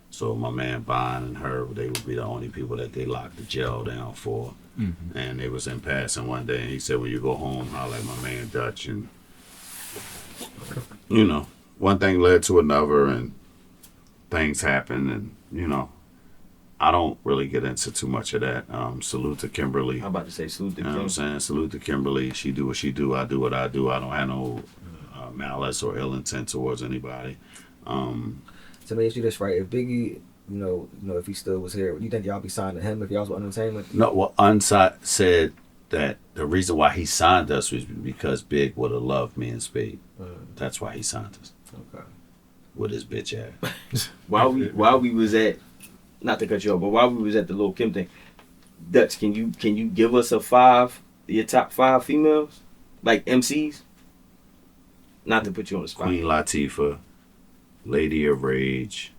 So my man Bond and her, they would be the only people that they locked the jail down for. Mm-hmm. And they was in passing one day, and he said, when you go home, holler at my man Dutch. And, you know, one thing led to another, and things happened, and, you know, I don't really get into too much of that. Salute to Kimberly. I'm about to say salute to You know what I'm Kim. saying? Salute to Kimberly. She do what she do. I do what I do. I don't have no malice or ill intent towards anybody. So let me ask you this, right? If Biggie, you know, if he still was here, you think y'all be signed to him if y'all was with Entertainment? No, well, Unside said that the reason why he signed us was because Big would have loved me and Spade. That's why he signed us. Okay. With his bitch ass. While we was at, not to cut you off, but while we was at the Lil Kim thing, Dutch, can you give us your top 5 females, like MCs? Not to put you on the spot. Queen Latifah, Lady of Rage,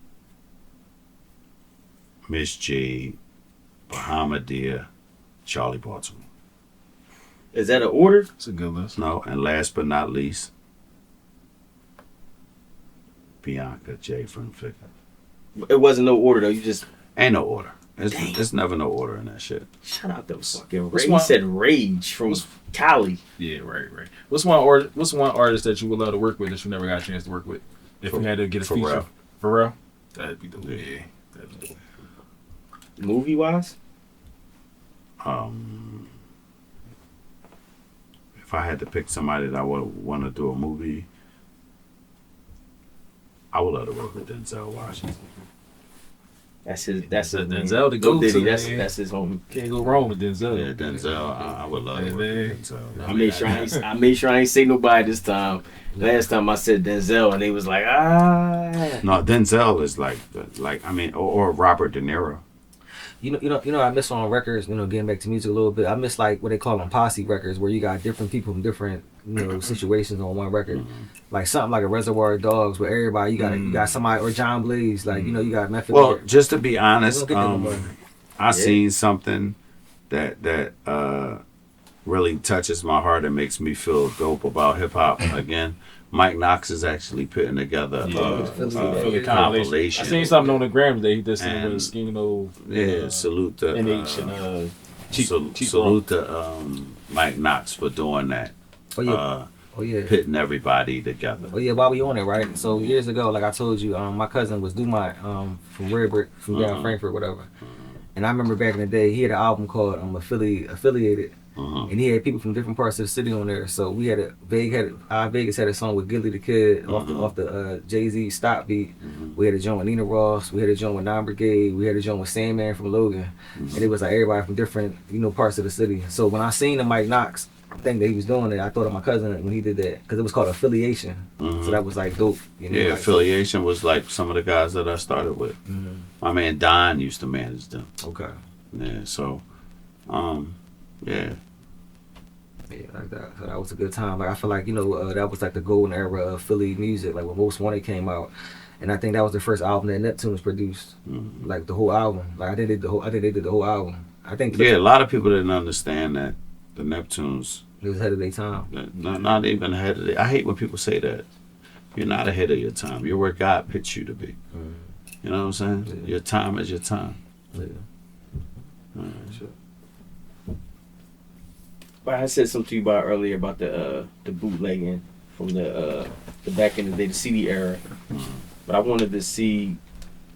Miss Jade, Bahamadia, Charlie Baltimore. Is that an order? It's a good list. No, and last but not least, Bianca J from Figgas. It wasn't no order though. You just Ain't no order. It's never no order in that shit. shout out the fucking What's Rage. He one- said Rage from Cali. Yeah, right. What's one artist that you would love to work with that you never got a chance to work with? If you had to get a feature. Pharrell? That'd be dope. Yeah. That'd be dope. Movie wise, If I had to pick somebody that I would want to do a movie, I would love to work with Denzel Washington. that's his man. Denzel the Go go-to, Diddy. man. That's his homie. Can't go wrong with Denzel. Yeah, Denzel. I would love to work with Denzel. I made sure I ain't say nobody this time. Last time I said Denzel and they was like, No, Denzel is or Robert De Niro. You know, I miss on records, getting back to music a little bit. I miss like what they call them posse records, where you got different people from different, situations on one record. Mm-hmm. Like something like a Reservoir Dogs, where everybody you got somebody, or John Blaze, like you got Memphis. Well, just to be honest, We don't get that no more. I seen something that really touches my heart and makes me feel dope about hip hop again. Mike Knox is actually putting together a Philly compilation. I seen something on the gram today. He did something And- with Skino. Yeah, salute to NH and Cheap salute to Mike Knox for doing that. Oh yeah, oh yeah. Pitting everybody together. Oh yeah, while we on it, right? So years ago, like I told you, my cousin was Dumont from Redbrick, from down Frankfurt, whatever. And I remember back in the day, he had an album called Affiliated. And he had people from different parts of the city on there. So we had Vegas had a song with Gilly the Kid off the Jay-Z Stop beat. We had a joint with Nina Ross. We had a joint with Non Brigade. We had a joint with Sandman from Logan. And it was like everybody from different parts of the city. So when I seen the Mike Knox thing that he was doing it, I thought of my cousin when he did that, because it was called Affiliation. So that was like dope. Yeah, like, Affiliation was like some of the guys that I started with. My man Don used to manage them. Okay. Yeah, so yeah. Yeah, like that. So that was a good time. Like I feel like that was like the golden era of Philly music. Like when Most Wanted came out, and I think that was the first album that Neptunes produced. Like the whole album. Like I think they did the whole album. I think Yeah, a lot of people didn't understand that the Neptunes, it was ahead of their time. not even ahead of it. I hate when people say that. You're not ahead of your time. You're where God picked you to be. You know what I'm saying? Yeah. Your time is your time. Yeah. Sure. But I said something to you about earlier about the bootlegging from the back in the day, the CD era. But I wanted to see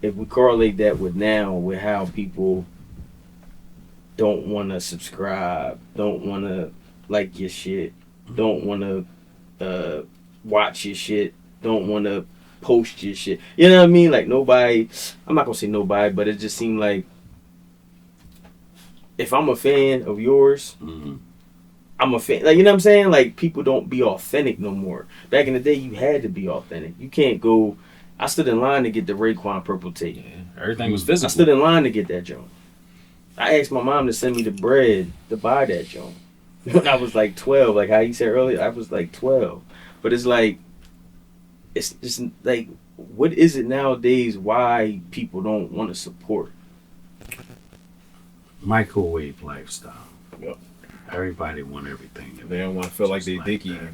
if we correlate that with now, with how people don't want to subscribe, don't want to like your shit, don't want to watch your shit, don't want to post your shit. You know what I mean? Like nobody, I'm not gonna say nobody, but it just seemed like if I'm a fan of yours, I'm a fan. Like, you know what I'm saying? Like, people don't be authentic no more. Back in the day, you had to be authentic. You can't go. I stood in line to get the Raekwon purple tape. Yeah, everything was I physical. stood in line to get that joint. I asked my mom to send me the bread to buy that joint when I was like 12. Like how you said earlier, I was like 12. But it's like, it's just like, what is it nowadays? Why people don't want to support? Microwave lifestyle. Yep. Everybody want everything. They don't want to feel like Just they like dicky. that.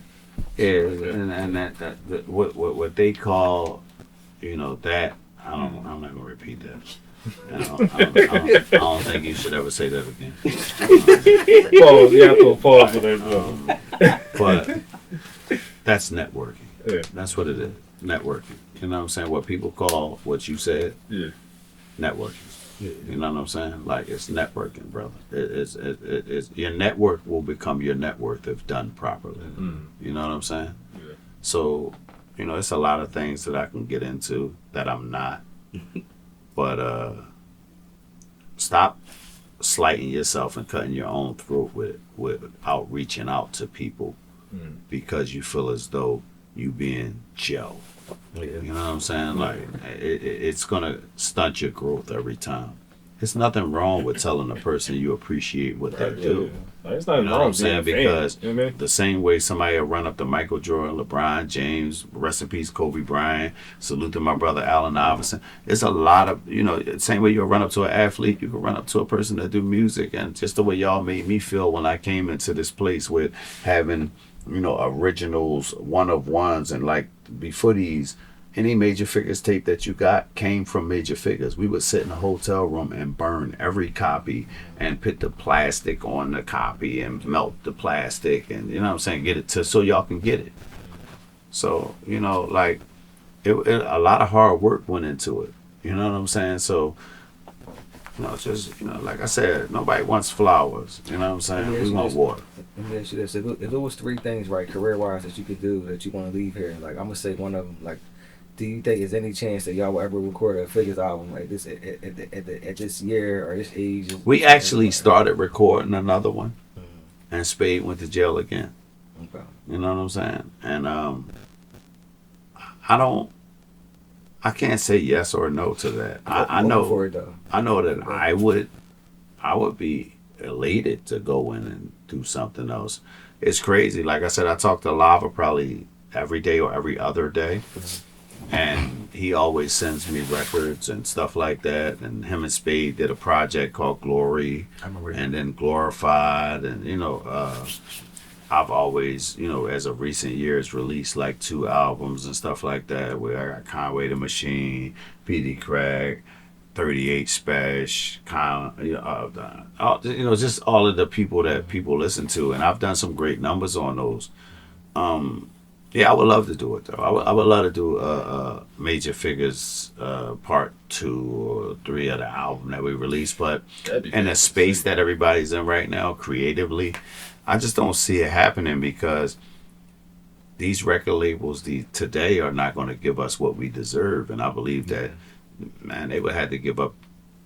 Yeah, and that what they call, you know, that I'm not gonna repeat that. I don't think you should ever say that again. Pause. You have to pause for that. But that's networking. Yeah. That's what it is. Networking. You know what I'm saying? What people call what you said. Yeah. Networking. You know what I'm saying? Like, it's networking, brother. It's your network will become your net worth if done properly. You know what I'm saying? Yeah. So, you know, it's a lot of things that I can get into that I'm not. But stop slighting yourself and cutting your own throat without reaching out to people because you feel as though you being gel. You know what I'm saying? Like, it's gonna stunt your growth every time. There's nothing wrong with telling a person you appreciate what they do. Like, it's not You know what wrong I'm saying? being a fan, Because you know what I mean? the same way somebody will run up to Michael Jordan, LeBron James, rest in peace, Kobe Bryant, salute to my brother Allen Iverson. It's a lot of, you know, the same way you'll run up to an athlete, you can run up to a person that do music. And just the way y'all made me feel when I came into this place with having, you know, originals, one of ones, and like before these, any Major Figgas tape that you got came from Major Figgas. We would sit in a hotel room and burn every copy and put the plastic on the copy and melt the plastic and, you know what I'm saying, get it to so y'all can get it. So, you know, like, a lot of hard work went into it. You know what I'm saying? So, you know, just, you know, like I said, nobody wants flowers. You know what I'm saying? We want water. Let me ask you this. If there was three things, right, career-wise, that you could do that you want to leave here, like, I'm going to say one of them, like, do you think there's any chance that y'all will ever record a Figgas album like this at this year or this age? We actually started recording another one, and Spade went to jail again. Okay. You know what I'm saying? And I can't say yes or no to that. I know For it, though. I know that I would be elated to go in and do something else. It's crazy. Like I said, I talk to Lava probably every day or every other day. And he always sends me records and stuff like that. And him and Spade did a project called Glory, and then Glorified. And, you know, I've always, you know, as of recent years, released like 2 albums and stuff like that. Where I got Conway the Machine, PD Crack, 38 Special, you know, just all of the people that people listen to. And I've done some great numbers on those. Yeah, I would love to do it though. I would love to do Major Figgas part 2 or 3 of the album that we released. But in the space that everybody's in right now, creatively, I just don't see it happening because these record labels today are not going to give us what we deserve. And I believe that, man, they would have to give up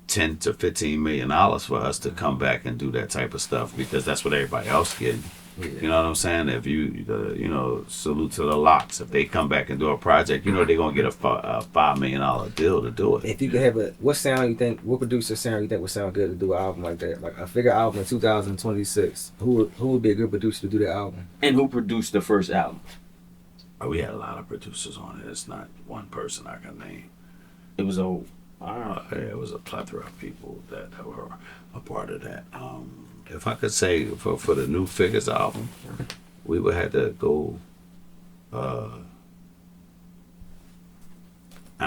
$10 to $15 million for us to come back and do that type of stuff because that's what everybody else getting. You know what I'm saying? If you know, salute to the Locks. If they come back and do a project, you know they're gonna get a $5 million deal to do it. If you could have what producer sound you think would sound good to do an album like that? Like a Figga album in 2026. Who would be a good producer to do that album? And who produced the first album? We had a lot of producers on it. It's not one person I can name. It was It was a plethora of people that were a part of that. If I could say for the new Figgas album, we would have to go, and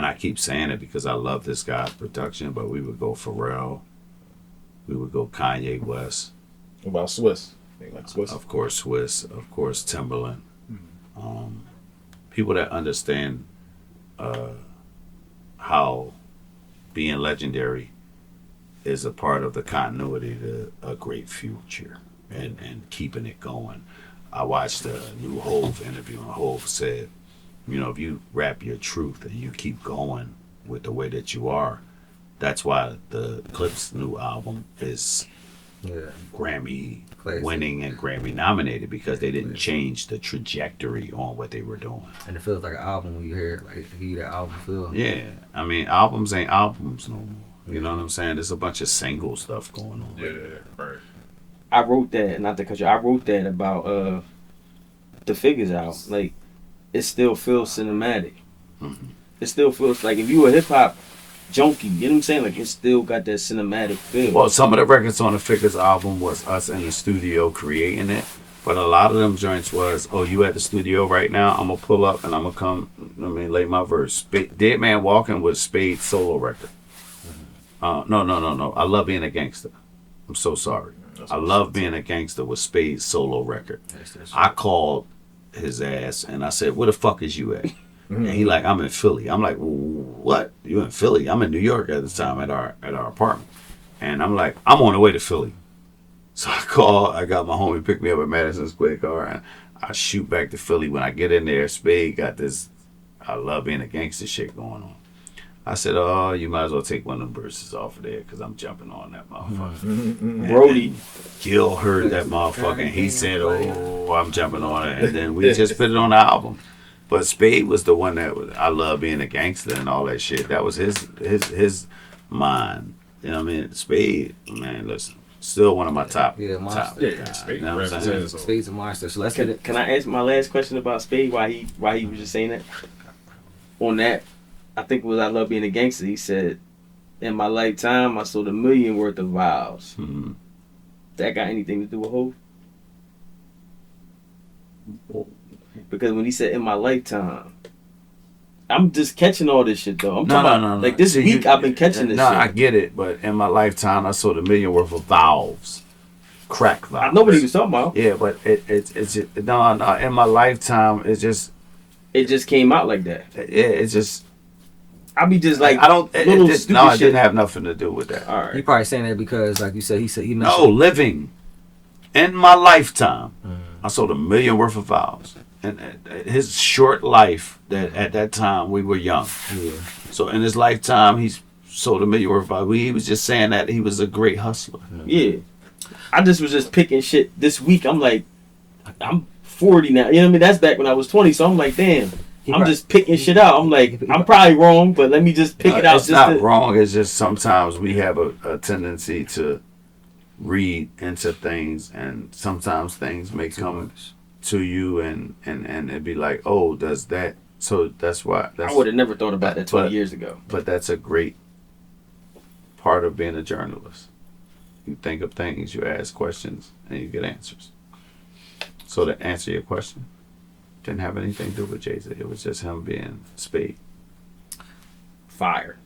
I keep saying it because I love this guy's production, but we would go Pharrell, we would go Kanye West. What about Swiss? Like Swiss? Of course Swiss, of course Timberland. People that understand how being legendary is a part of the continuity to a great future and keeping it going. I watched a new Hove interview, and Hove said, you know, if you rap your truth and you keep going with the way that you are, that's why the Clips' new album is Grammy Classic. winning and Grammy nominated, because they didn't change the trajectory on what they were doing. And it feels like an album when you hear it, like you that album feel. Yeah, I mean, albums ain't albums no more. You know what I'm saying? There's a bunch of single stuff going on. Yeah, right. I wrote that, not to cut you. I wrote that about the Figgas album. Like, it still feels cinematic. Mm-hmm. It still feels like if you a hip hop junkie, you know what I'm saying? Like, it still got that cinematic feel. Well, some of the records on the Figures album was us in the studio creating it, but a lot of them joints was, oh, you at the studio right now? I'm gonna pull up and I'm gonna come. I mean, lay my verse. Dead Man Walking was Spade's solo record. No. I Love Being a Gangster. I'm so sorry. I Love Being a Gangster was Spade's solo record. I called his ass and I said, "Where the fuck is you at?" And he like, "I'm in Philly." I'm like, "What? You in Philly?" I'm in New York at the time at our apartment. And I'm like, "I'm on the way to Philly." So I called. I got my homie pick me up at Madison Square Garden. And I shoot back to Philly. When I get in there, Spade got this I Love Being a Gangster shit going on. I said, "Oh, you might as well take one of them verses off of there, because I'm jumping on that motherfucker." Brody. Gil heard that motherfucker and he said, "Oh, I'm jumping on it." And then we just put it on the album. But Spade was the one that was, I Love Being a Gangster and all that shit. That was his mind. You know what I mean? Spade, man, listen, still one of my top. Yeah, top monster. Yeah, Spade You know what I'm saying? represents. Spade's a monster. So let's get it. Can I ask my last question about Spade? Why he was just saying that? On that, I think it was I Love Being a Gangster. He said, "In my lifetime, I sold 1 million worth of vials." Mhm. That got anything to do with Hov? Because when he said "in my lifetime," I'm just catching all this shit though. I'm talking about, like this See, week I've been catching this no, shit. I get it, but in my lifetime, I sold 1 million worth of valves, crack valves. I know what he was talking about. Yeah, but it's just, no. In my lifetime, it's just, It just came out like that. it's just. I be just like I don't. little It stupid shit. didn't have nothing to do with that. All He right. probably saying that because, like you said, he No, mentioned. living in my lifetime, I sold 1 million worth of valves. And his short life, that at that time we were young. Yeah. So in his lifetime, he's sold 1 million worth of valves. He was just saying that he was a great hustler. Yeah. I just was just picking shit this week. I'm like, I'm 40 now. You know what I mean? That's back when I was 20. So I'm like, damn. I'm just picking shit out. I'm like, I'm probably wrong, but let me just pick it out. It's not wrong. It's just sometimes we have a tendency to read into things, and sometimes things may come to you and it'd be like, oh, does that? So that's why. I would have never thought about that 20 years ago. But that's a great part of being a journalist. You think of things, you ask questions, and you get answers. So to answer your question, didn't have anything to do with Jay-Z. It was just him being Spade. Fire.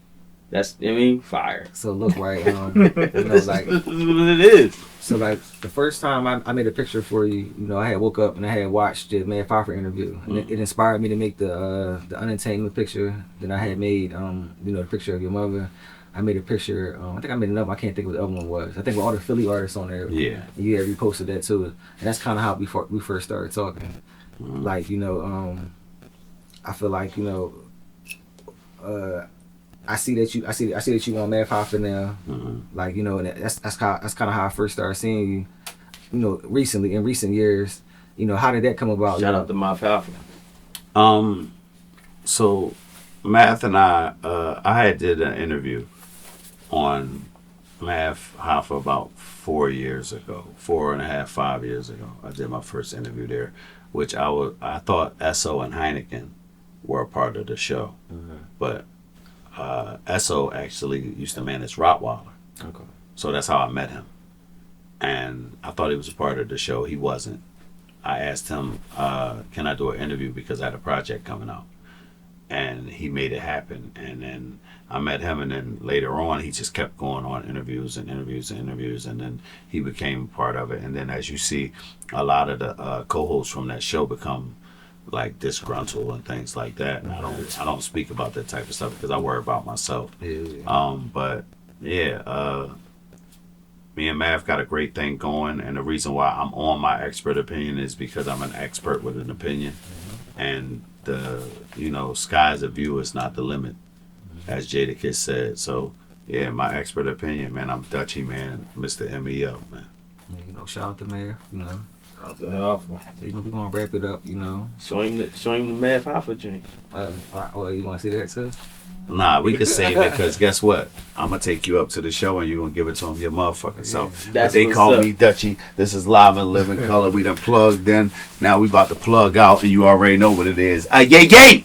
That's, I mean, fire. So look, right, you know, like, That's what it is. so like the first time I made a picture for you, you know, I had woke up and I had watched the Mad Pfeiffer interview, and it inspired me to make the unentangled picture that I had made. You know, the picture of your mother. I made a picture. I think I made another. I can't think what the other one was. I think with all the Philly artists on there. Yeah. And you had reposted that too, and that's kind of how we first started talking. Like, you know, I feel like, you know, I see that you on Mad Pfeiffer now. Like, you know, and that's kind of how I first started seeing you. You know, recently in recent years. You know, how did that come about? Shout out to my Falcon. So Math and I had did an interview on Math Hoffa about 4 years ago, 4.5, 5 years ago. I did my first interview there, which I thought Esso and Heineken were a part of the show, but Esso actually used to manage Rottweiler. Okay. So that's how I met him, and I thought he was a part of the show. He wasn't. I asked him, "Can I do an interview because I had a project coming out?" And he made it happen. And then I met him, and then later on he just kept going on interviews, and then he became part of it. And then, as you see, a lot of the co-hosts from that show become like disgruntled and things like that. And I don't speak about that type of stuff because I worry about myself. But yeah, me and Mav got a great thing going, and the reason why I'm on my expert opinion is because I'm an expert with an opinion, and the sky's the view is not the limit, as Jadakiss said. So yeah, my expert opinion, man. I'm Dutchy, man. Mr. MEO, man. Shout out to Mayor. Out the hell. We're gonna wrap it up. Show him the Mad Papa drink. Well, you want to see that too? Nah, we can save it because guess what? I'm gonna take you up to the show and you gonna give it to him your motherfucking self. That's They what's call up. me Dutchy. This is live and living color. We done plugged in. Now we about to plug out, and you already know what it is. Yay!